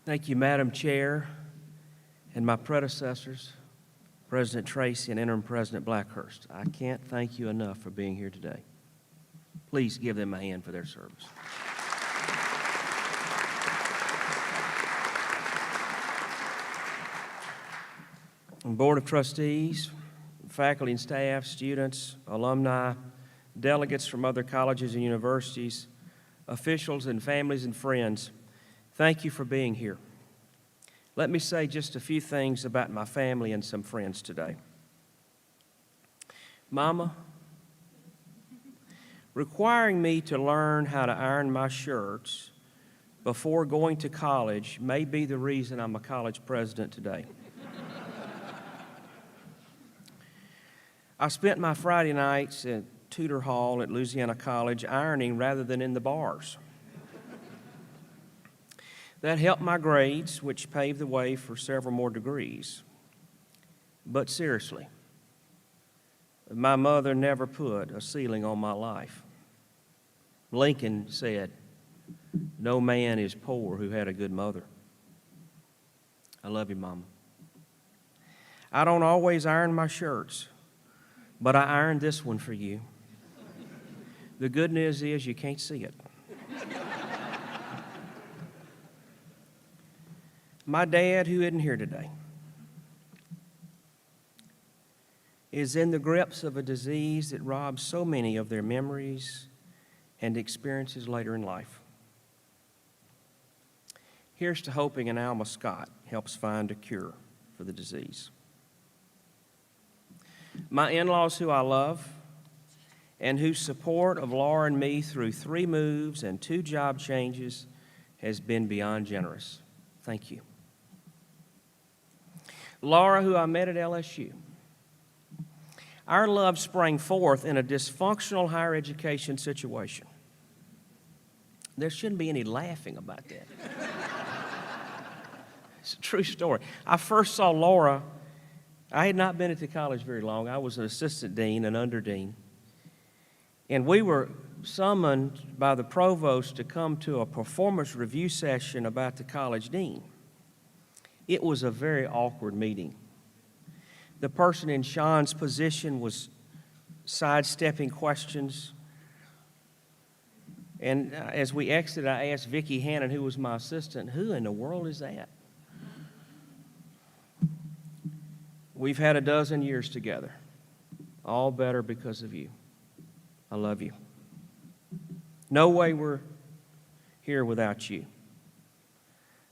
Thank you, Madam Chair, and my predecessors, President Tracy and Interim President Blackhurst. I can't thank you enough for being here today. Please give them a hand for their service. And Board of Trustees, faculty and staff, students, alumni, delegates from other colleges and universities, officials and families and friends, thank you for being here. Let me say just a few things about my family and some friends today. Mama, requiring me to learn how to iron my shirts before going to college may be the reason I'm a college president today. I spent my Friday nights at Tudor Hall at Louisiana College ironing rather than in the bars. That helped my grades, which paved the way for several more degrees. But seriously, my mother never put a ceiling on my life. Lincoln said, "No man is poor who had a good mother." I love you, Mama. I don't always iron my shirts, but I ironed this one for you. The good news is you can't see it. My dad, who isn't here today, is in the grips of a disease that robs so many of their memories and experiences later in life. Here's to hoping an Alma Scott helps find a cure for the disease. My in-laws, who I love, and whose support of Laura and me through 3 moves and 2 job changes has been beyond generous. Thank you. Laura, who I met at LSU. Our love sprang forth in a dysfunctional higher education situation. There shouldn't be any laughing about that. It's a true story. I first saw Laura, I had not been at the college very long. I was an assistant dean and under dean. And we were summoned by the provost to come to a performance review session about the college dean. It was a very awkward meeting. The person in Sean's position was sidestepping questions. And as we exited, I asked Vicki Hannon, who was my assistant, who in the world is that? We've had a dozen years together, all better because of you. I love you. No way we're here without you.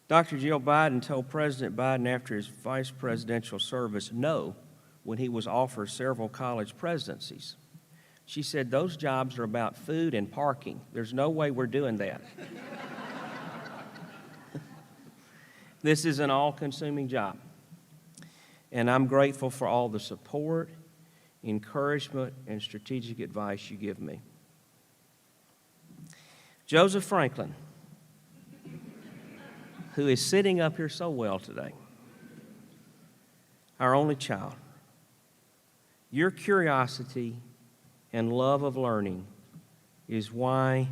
Dr. Jill Biden told President Biden after his vice presidential service no when he was offered several college presidencies. She said, those jobs are about food and parking. There's no way we're doing that. This is an all-consuming job. And I'm grateful for all the support, encouragement, and strategic advice you give me. Joseph Franklin, who is sitting up here so well today, our only child, your curiosity and love of learning is why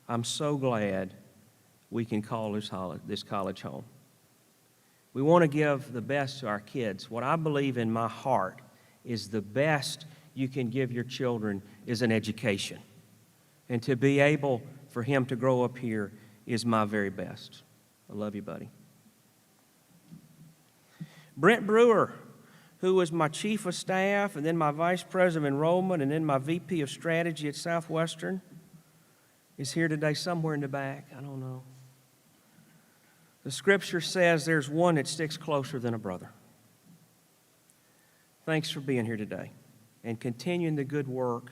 I'm so glad we can call this college home. We want to give the best to our kids. What I believe in my heart is the best you can give your children is an education. And to be able for him to grow up here is my very best. I love you, buddy. Brent Brewer, who was my chief of staff and then my vice president of enrollment and then my VP of strategy at Southwestern, is here today somewhere in the back. I don't know. The scripture says there's one that sticks closer than a brother. Thanks for being here today and continuing the good work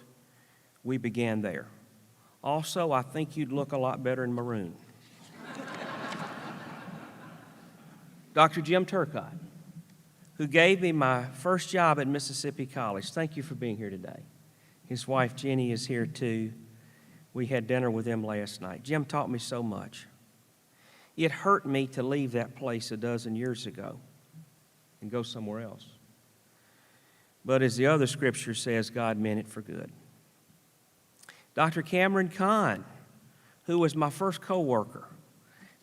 we began there. Also, I think you'd look a lot better in maroon. Dr. Jim Turcotte, who gave me my first job at Mississippi College. Thank you for being here today. His wife, Jenny, is here too. We had dinner with them last night. Jim taught me so much. It hurt me to leave that place a dozen years ago and go somewhere else. But as the other scripture says, God meant it for good. Dr. Cameron Kahn, who was my first co-worker.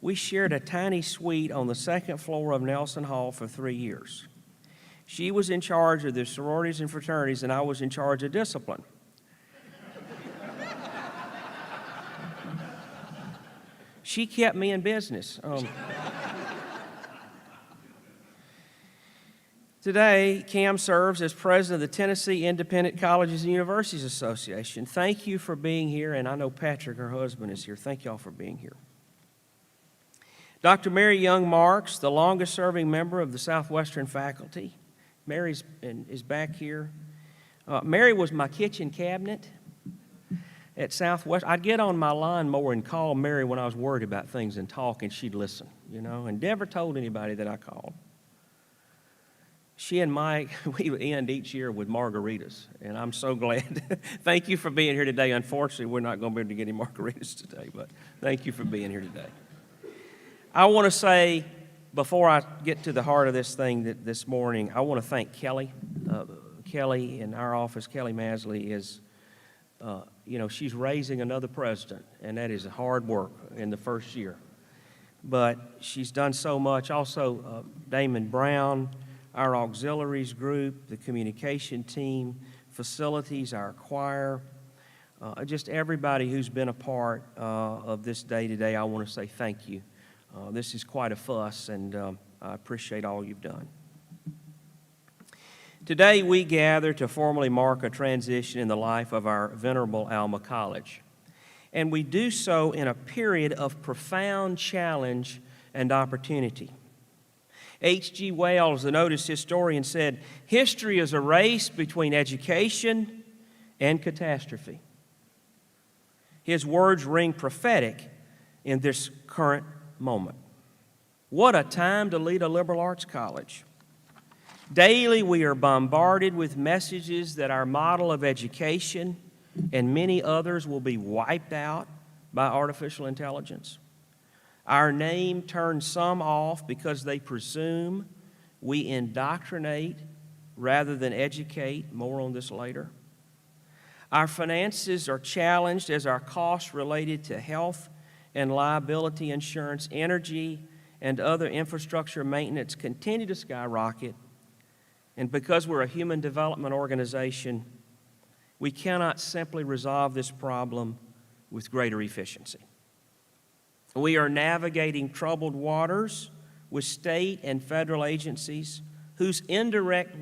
We shared a tiny suite on the second floor of Nelson Hall for 3 years. She was in charge of the sororities and fraternities, and I was in charge of discipline. She kept me in business. Today, Cam serves as president of the Tennessee Independent Colleges and Universities Association. Thank you for being here, and I know Patrick, her husband, is here. Thank you all for being here. Dr. Mary Young Marks, the longest-serving member of the Southwestern faculty. Mary is back here. Mary was my kitchen cabinet at Southwest. I'd get on my lawnmower and call Mary when I was worried about things and talk, and she'd listen, and never told anybody that I called. She and Mike, we end each year with margaritas, and I'm so glad. Thank you for being here today. Unfortunately, we're not going to be able to get any margaritas today, but thank you for being here today. I want to say, before I get to the heart of this thing this morning, I want to thank Kelly. Kelly in our office, Kelly Masley, is, she's raising another president, and that is hard work in the first year. But she's done so much. Also, Damon Brown, our auxiliaries group, the communication team, facilities, our choir, just everybody who's been a part of this day today, I want to say thank you. This is quite a fuss, and I appreciate all you've done. Today, we gather to formally mark a transition in the life of our venerable Alma College. And we do so in a period of profound challenge and opportunity. H.G. Wells, the noted historian, said, "History is a race between education and catastrophe." His words ring prophetic in this current moment. What a time to lead a liberal arts college. Daily we are bombarded with messages that our model of education and many others will be wiped out by artificial intelligence. Our name turns some off because they presume we indoctrinate rather than educate. More on this later. Our finances are challenged as our costs related to health and liability insurance, energy, and other infrastructure maintenance continue to skyrocket, and because we're a human development organization, we cannot simply resolve this problem with greater efficiency. We are navigating troubled waters with state and federal agencies whose indirect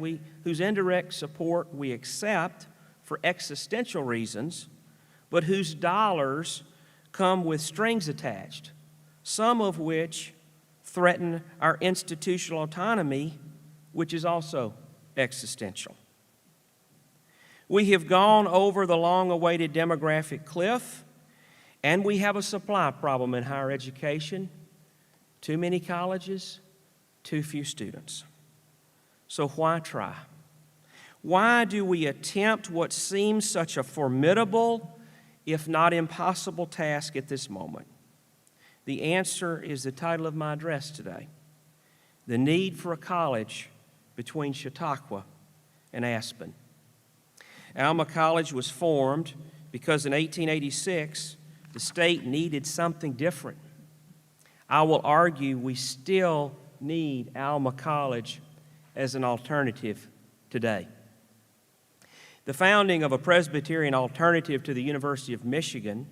support we accept for existential reasons, but whose dollars come with strings attached, some of which threaten our institutional autonomy, which is also existential. We have gone over the long-awaited demographic cliff, and we have a supply problem in higher education. Too many colleges, too few students. So why try? Why do we attempt what seems such a formidable, if not impossible, task at this moment? The answer is the title of my address today: The Need for a College Between Chautauqua and Aspen. Alma College was formed because in 1886, the state needed something different. I will argue we still need Alma College as an alternative today. The founding of a Presbyterian alternative to the University of Michigan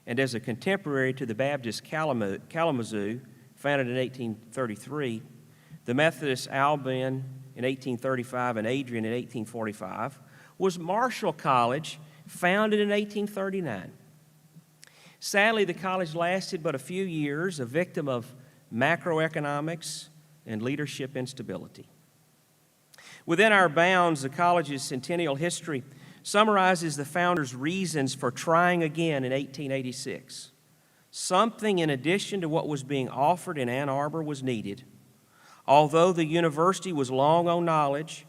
and as a contemporary to the Baptist Kalamazoo, founded in 1833, the Methodist Albion in 1835 and Adrian in 1845, was Marshall College, founded in 1839. Sadly, the college lasted but a few years, a victim of macroeconomics and leadership instability. Within our bounds, the college's centennial history summarizes the founders' reasons for trying again in 1886. Something in addition to what was being offered in Ann Arbor was needed. Although the university was long on knowledge,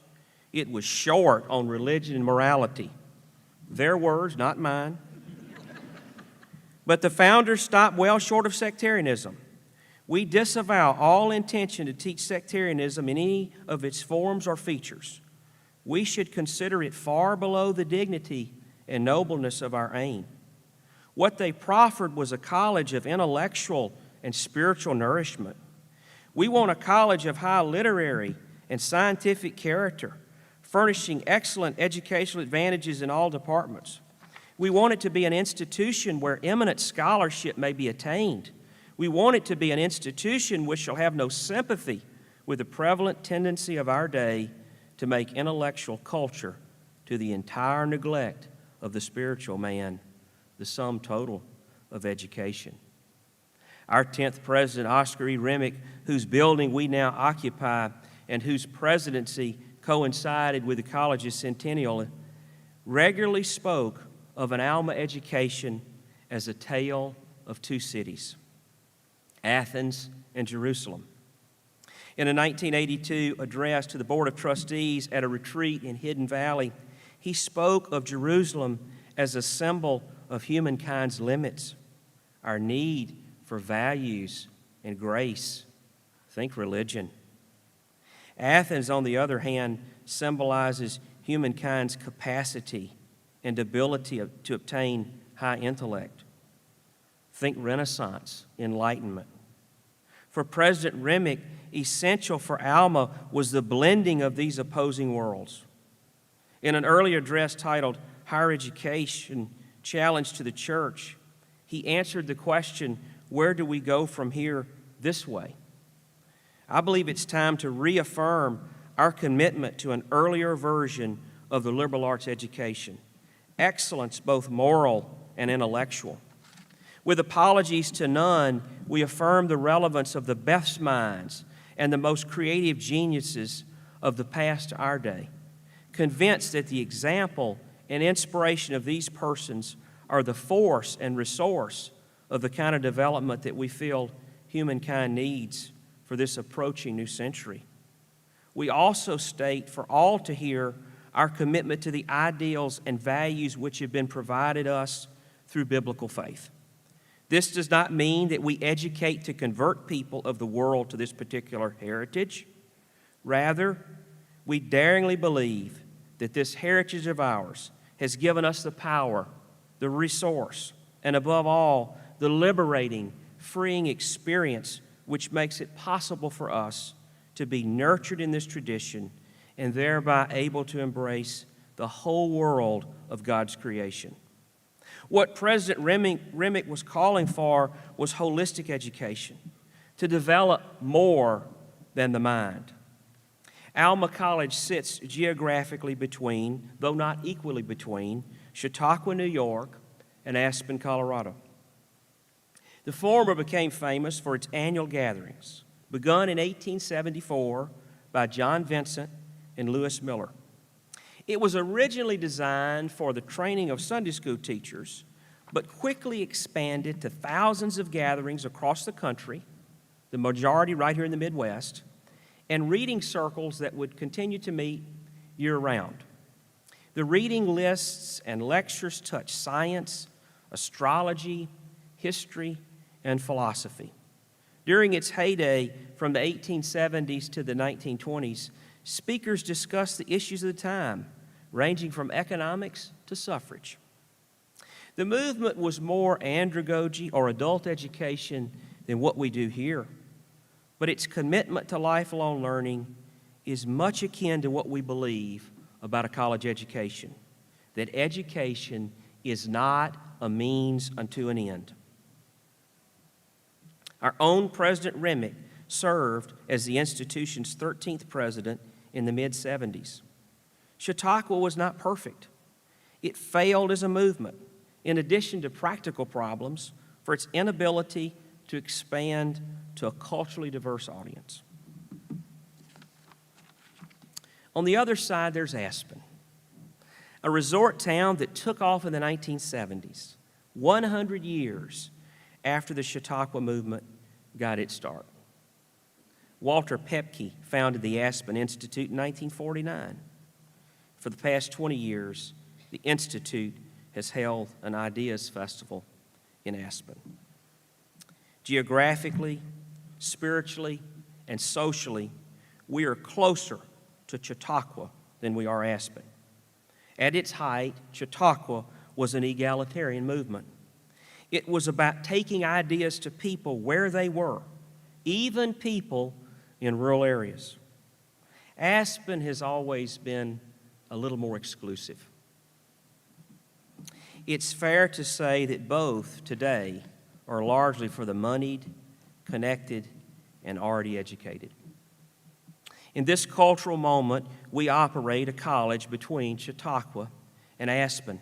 it was short on religion and morality. Their words, not mine. But the founders stopped well short of sectarianism. We disavow all intention to teach sectarianism in any of its forms or features. We should consider it far below the dignity and nobleness of our aim. What they proffered was a college of intellectual and spiritual nourishment. We want a college of high literary and scientific character, furnishing excellent educational advantages in all departments. We want it to be an institution where eminent scholarship may be attained. We want it to be an institution which shall have no sympathy with the prevalent tendency of our day to make intellectual culture to the entire neglect of the spiritual man, the sum total of education. Our 10th president, Oscar E. Remick, whose building we now occupy and whose presidency coincided with the college's centennial, regularly spoke of an Alma education as a tale of two cities, Athens and Jerusalem. In a 1982 address to the Board of Trustees at a retreat in Hidden Valley, he spoke of Jerusalem as a symbol of humankind's limits, our need for values and grace. Think religion. Athens, on the other hand, symbolizes humankind's capacity and ability to obtain high intellect. Think Renaissance, Enlightenment. For President Remick, essential for Alma was the blending of these opposing worlds. In an earlier address titled Higher Education Challenge to the Church, he answered the question, where do we go from here this way? I believe it's time to reaffirm our commitment to an earlier version of the liberal arts education, excellence both moral and intellectual. With apologies to none, we affirm the relevance of the best minds and the most creative geniuses of the past to our day, convinced that the example and inspiration of these persons are the force and resource of the kind of development that we feel humankind needs for this approaching new century. We also state for all to hear our commitment to the ideals and values which have been provided us through biblical faith. This does not mean that we educate to convert people of the world to this particular heritage. Rather, we daringly believe that this heritage of ours has given us the power, the resource, and above all, the liberating, freeing experience which makes it possible for us to be nurtured in this tradition and thereby able to embrace the whole world of God's creation. What President Remick was calling for was holistic education, to develop more than the mind. Alma College sits geographically between, though not equally between, Chautauqua, New York, and Aspen, Colorado. The former became famous for its annual gatherings, begun in 1874 by John Vincent and Lewis Miller. It was originally designed for the training of Sunday school teachers, but quickly expanded to thousands of gatherings across the country, the majority right here in the Midwest, and reading circles that would continue to meet year-round. The reading lists and lectures touch science, astrology, history, and philosophy. During its heyday from the 1870s to the 1920s, speakers discussed the issues of the time, ranging from economics to suffrage. The movement was more andragogy or adult education than what we do here, but its commitment to lifelong learning is much akin to what we believe about a college education, that education is not a means unto an end. Our own President Remick served as the institution's 13th president in the mid-70s. Chautauqua was not perfect. It failed as a movement, in addition to practical problems, for its inability to expand to a culturally diverse audience. On the other side, there's Aspen, a resort town that took off in the 1970s, 100 years after the Chautauqua movement got its start. Walter Pepke founded the Aspen Institute in 1949. For the past 20 years, the Institute has held an Ideas Festival in Aspen. Geographically, spiritually, and socially, we are closer to Chautauqua than we are Aspen. At its height, Chautauqua was an egalitarian movement. It was about taking ideas to people where they were, even people in rural areas. Aspen has always been a little more exclusive. It's fair to say that both today are largely for the moneyed, connected, and already educated. In this cultural moment, we operate a college between Chautauqua and Aspen,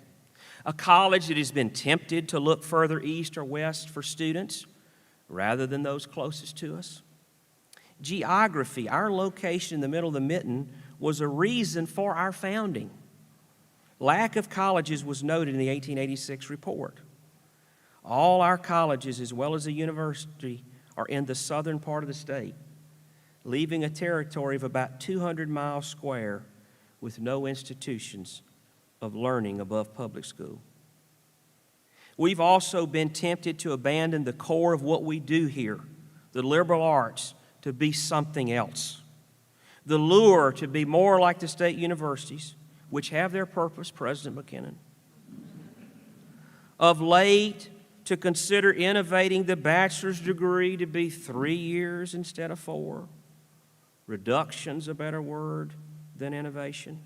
a college that has been tempted to look further east or west for students rather than those closest to us. Geography, our location in the middle of the mitten, was a reason for our founding. Lack of colleges was noted in the 1886 report. All our colleges, as well as the university, are in the southern part of the state, leaving a territory of about 200 miles square with no institutions of learning above public school. We've also been tempted to abandon the core of what we do here, the liberal arts, to be something else. The lure to be more like the state universities, which have their purpose, President McKinnon. Of late, to consider innovating the bachelor's degree to be 3 years instead of 4. Reduction's a better word than innovation.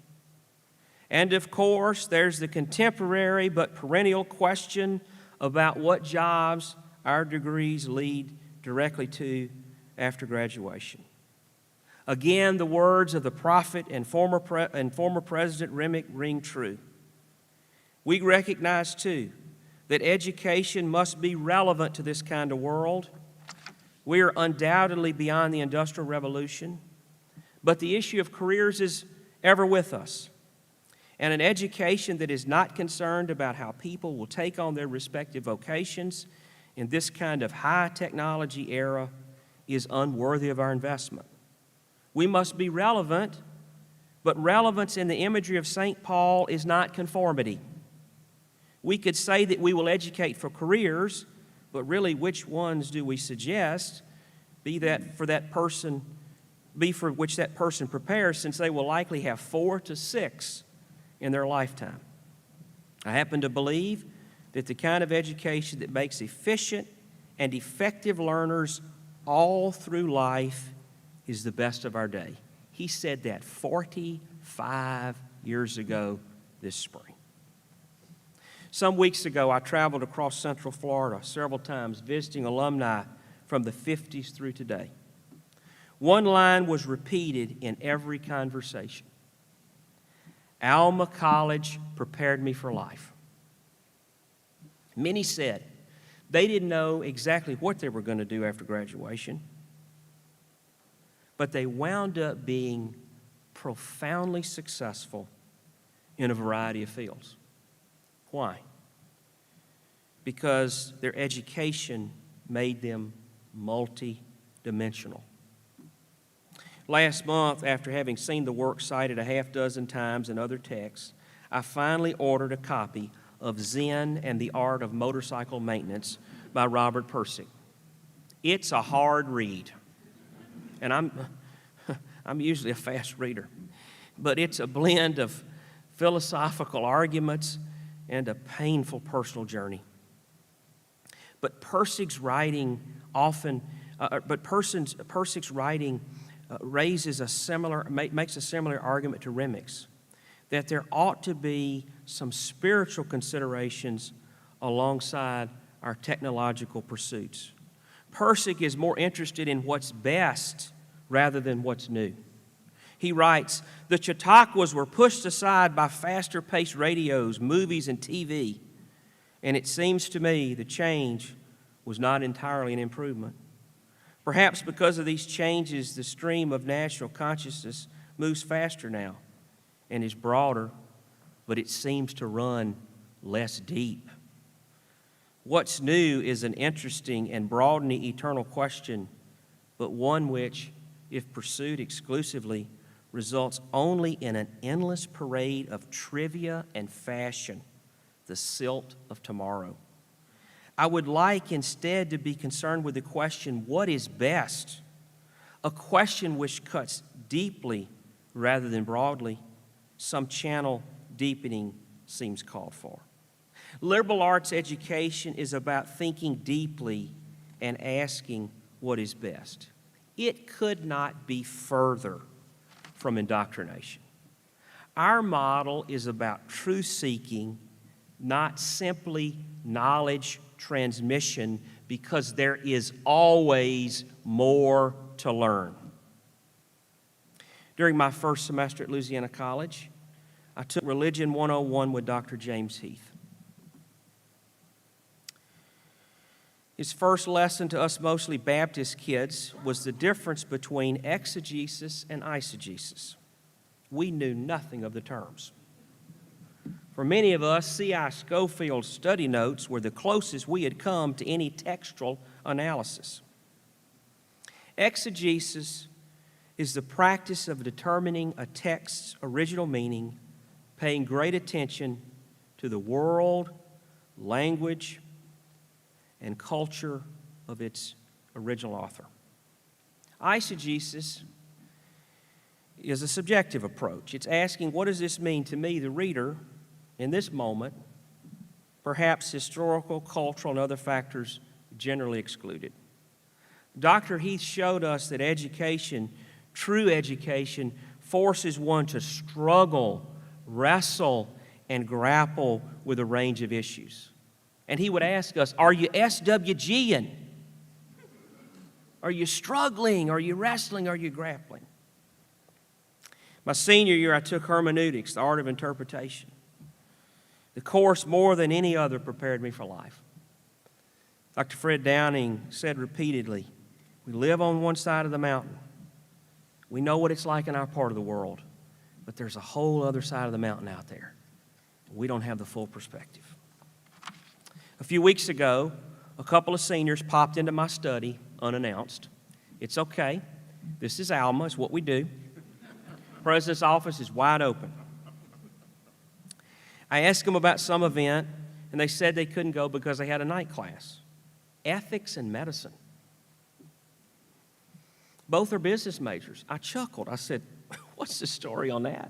And of course, there's the contemporary but perennial question about what jobs our degrees lead directly to after graduation. Again, the words of the prophet and former President Remick ring true. We recognize, too, that education must be relevant to this kind of world. We are undoubtedly beyond the Industrial Revolution, but the issue of careers is ever with us. And an education that is not concerned about how people will take on their respective vocations in this kind of high technology era is unworthy of our investment. We must be relevant, but relevance in the imagery of St. Paul is not conformity. We could say that we will educate for careers, but really which ones do we suggest be for which that person prepares, since they will likely have 4 to 6 in their lifetime. I happen to believe that the kind of education that makes efficient and effective learners all through life is the best of our day. He said that 45 years ago this spring. Some weeks ago, I traveled across Central Florida several times visiting alumni from the 50s through today. One line was repeated in every conversation. Alma College prepared me for life. Many said they didn't know exactly what they were going to do after graduation, but they wound up being profoundly successful in a variety of fields. Why? Because their education made them multi-dimensional. Last month, after having seen the work cited a half dozen times in other texts, I finally ordered a copy of Zen and the Art of Motorcycle Maintenance by Robert Pirsig. It's a hard read, and I'm usually a fast reader, but it's a blend of philosophical arguments and a painful personal journey. But Pirsig's writing makes a similar argument to Remick's, that there ought to be some spiritual considerations alongside our technological pursuits. Pirsig is more interested in what's best rather than what's new. He writes, the Chautauquas were pushed aside by faster-paced radios, movies, and TV, and it seems to me the change was not entirely an improvement. Perhaps because of these changes, the stream of national consciousness moves faster now and is broader, but it seems to run less deep. What's new is an interesting and broadening eternal question, but one which, if pursued exclusively, results only in an endless parade of trivia and fashion, the silt of tomorrow. I would like instead to be concerned with the question, what is best? A question which cuts deeply rather than broadly. Some channel deepening seems called for. Liberal arts education is about thinking deeply and asking what is best. It could not be further from indoctrination. Our model is about truth-seeking, not simply knowledge transmission, because there is always more to learn. During my first semester at Louisiana College, I took Religion 101 with Dr. James Heath. His first lesson to us mostly Baptist kids was the difference between exegesis and eisegesis. We knew nothing of the terms. For many of us, C.I. Scofield's study notes were the closest we had come to any textual analysis. Exegesis is the practice of determining a text's original meaning, paying great attention to the world, language, and culture of its original author. Eisegesis is a subjective approach. It's asking, what does this mean to me, the reader, in this moment, perhaps historical, cultural, and other factors generally excluded. Dr. Heath showed us that education, true education, forces one to struggle, wrestle, and grapple with a range of issues. And he would ask us, are you SWGing? Are you struggling? Are you wrestling? Are you grappling? My senior year, I took hermeneutics, the art of interpretation. The course, more than any other, prepared me for life. Dr. Fred Downing said repeatedly, we live on one side of the mountain. We know what it's like in our part of the world, but there's a whole other side of the mountain out there. We don't have the full perspective. A few weeks ago, a couple of seniors popped into my study unannounced. It's okay. This is Alma. It's what we do. President's office is wide open. I asked them about some event, and they said they couldn't go because they had a night class. Ethics and medicine. Both are business majors. I chuckled. I said, what's the story on that?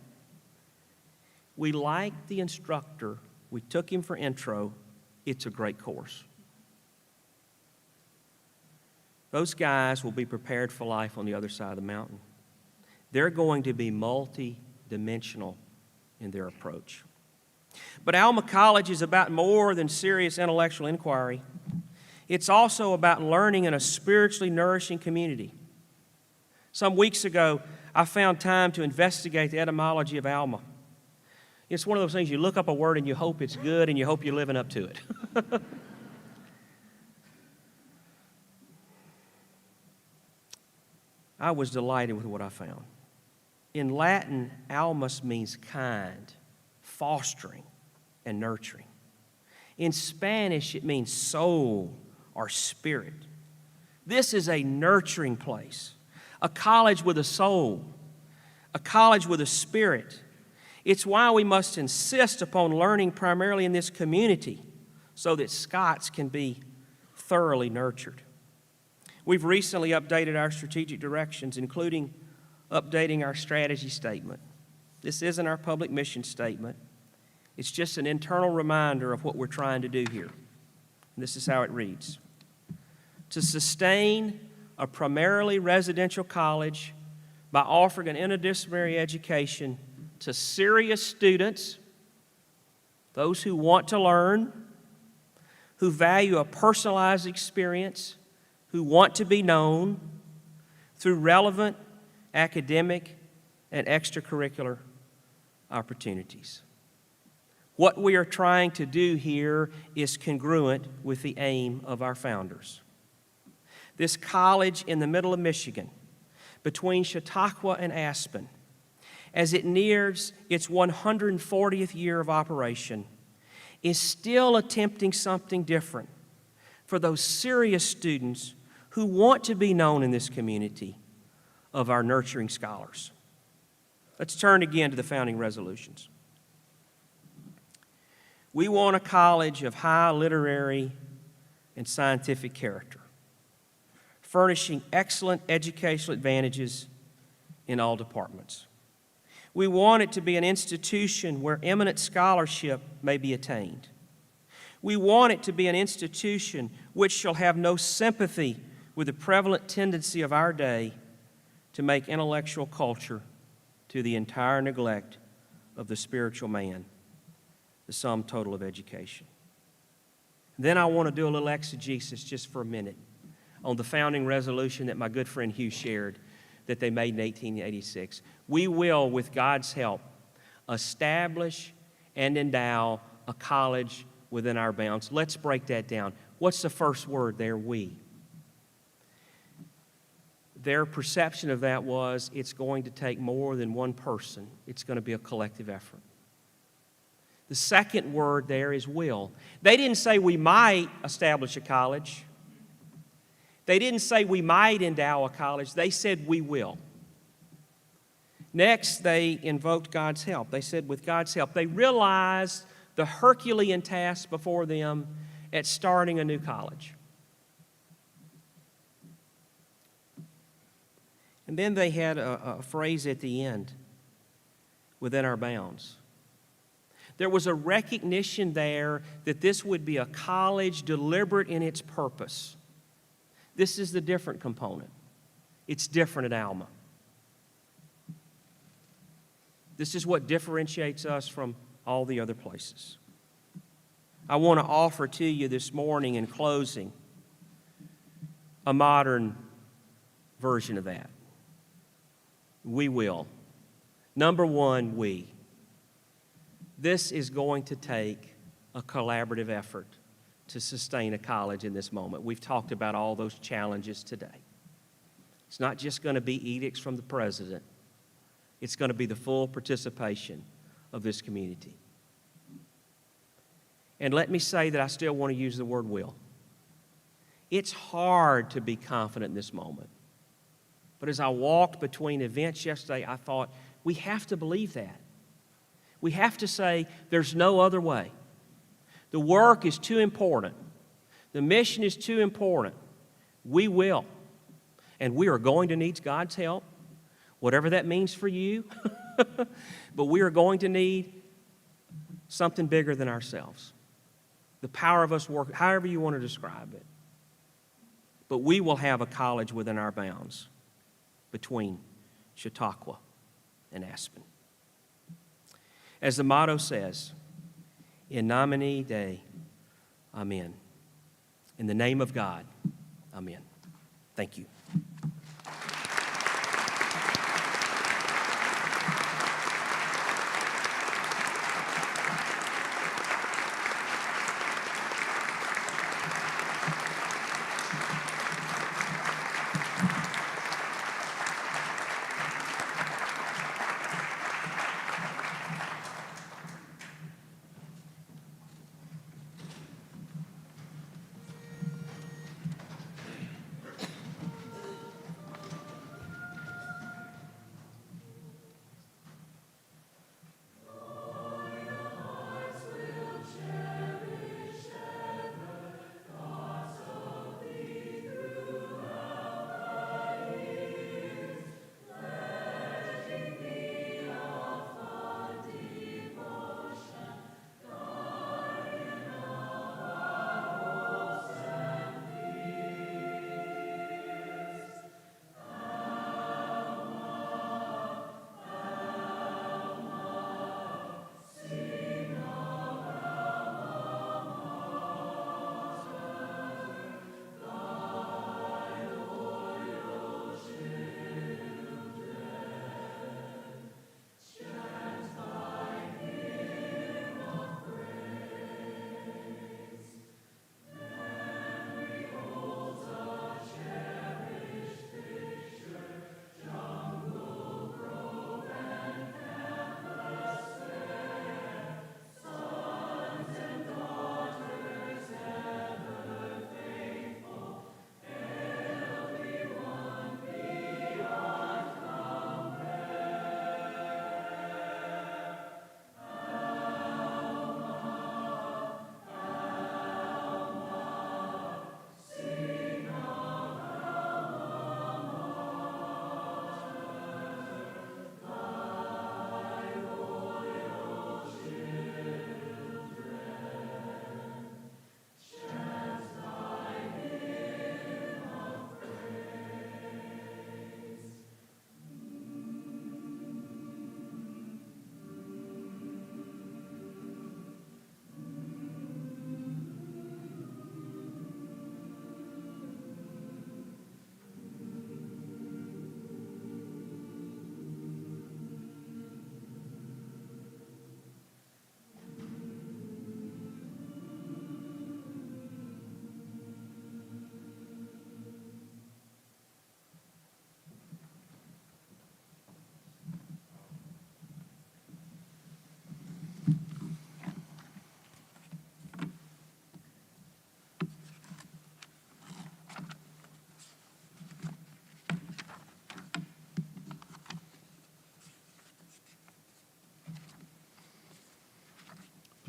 We liked the instructor. We took him for intro. It's a great course. those guys will be prepared for life on the other side of the mountain. They're going to be multi-dimensional in their approach. But Alma College is about more than serious intellectual inquiry. It's also about learning in a spiritually nourishing community. Some weeks ago, I found time to investigate the etymology of Alma. It's one of those things you look up a word and you hope it's good and you hope you're living up to it. I was delighted with what I found. In Latin, almus means kind, fostering, and nurturing. In Spanish, it means soul or spirit. This is a nurturing place, a college with a soul, a college with a spirit. It's why we must insist upon learning primarily in this community so that Scots can be thoroughly nurtured. We've recently updated our strategic directions, including updating our strategy statement. This isn't our public mission statement. It's just an internal reminder of what we're trying to do here. And this is how it reads. To sustain a primarily residential college by offering an interdisciplinary education to serious students, those who want to learn, who value a personalized experience, who want to be known through relevant academic and extracurricular opportunities. What we are trying to do here is congruent with the aim of our founders. This college in the middle of Michigan, between Chautauqua and Aspen, as it nears its 140th year of operation, is still attempting something different for those serious students who want to be known in this community of our nurturing scholars. Let's turn again to the founding resolutions. We want a college of high literary and scientific character, furnishing excellent educational advantages in all departments. We want it to be an institution where eminent scholarship may be attained. We want it to be an institution which shall have no sympathy with the prevalent tendency of our day to make intellectual culture to the entire neglect of the spiritual man, the sum total of education. Then I want to do a little exegesis just for a minute on the founding resolution that my good friend Hugh shared that they made in 1886. We will, with God's help, establish and endow a college within our bounds. Let's break that down. What's the first word there? We. Their perception of that was it's going to take more than one person. It's going to be a collective effort. The second word there is will. They didn't say we might establish a college. They didn't say we might endow a college. They said we will. Next, they invoked God's help. They said with God's help. They realized the Herculean task before them at starting a new college. And then they had a phrase at the end, within our bounds. There was a recognition there that this would be a college deliberate in its purpose. This is the different component. It's different at Alma. This is what differentiates us from all the other places. I want to offer to you this morning in closing a modern version of that. We will. Number one, we. This is going to take a collaborative effort to sustain a college in this moment. We've talked about all those challenges today. It's not just going to be edicts from the president. It's going to be the full participation of this community. And let me say that I still want to use the word will. It's hard to be confident in this moment. But as I walked between events yesterday, I thought, we have to believe that. We have to say, there's no other way. The work is too important. The mission is too important. We will. And we are going to need God's help, whatever that means for you. But we are going to need something bigger than ourselves. The power of us working, however you want to describe it. but we will have a college within our bounds between Chautauqua and Aspen. As the motto says, in nomine Dei, amen. In the name of God, amen. Thank you.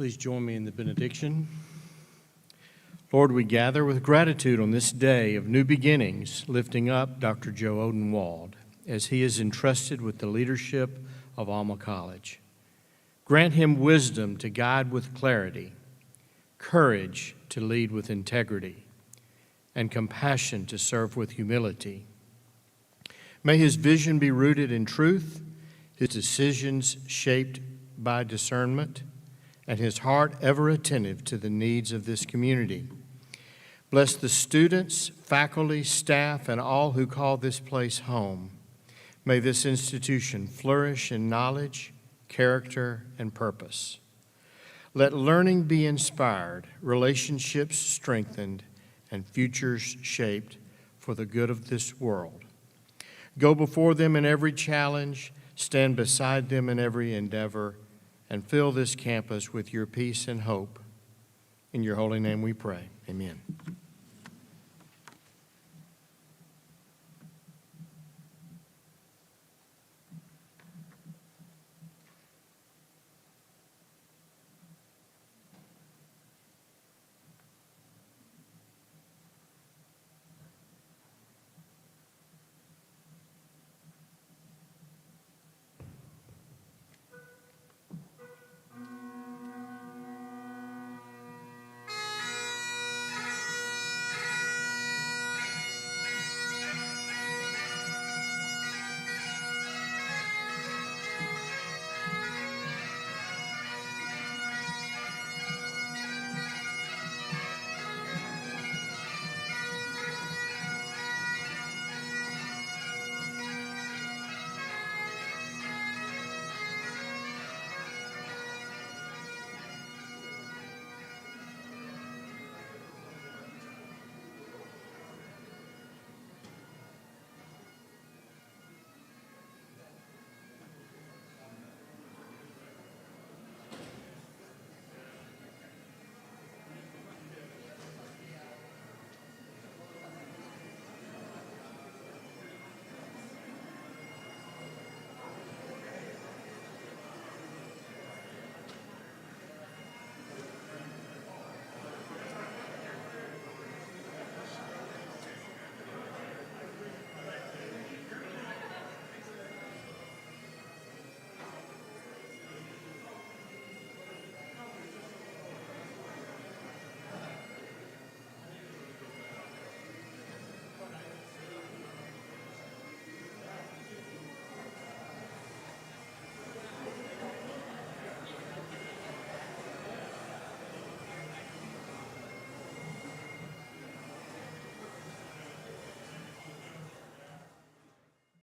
Please join me in the benediction. Lord, we gather with gratitude on this day of new beginnings, lifting up Dr. Joe Odenwald as he is entrusted with the leadership of Alma College. Grant him wisdom to guide with clarity, courage to lead with integrity, and compassion to serve with humility. May his vision be rooted in truth, his decisions shaped by discernment, and his heart ever attentive to the needs of this community. Bless the students, faculty, staff, and all who call this place home. May this institution flourish in knowledge, character, and purpose. Let learning be inspired, relationships strengthened, and futures shaped for the good of this world. Go before them in every challenge, stand beside them in every endeavor, and fill this campus with your peace and hope. In your holy name we pray. Amen.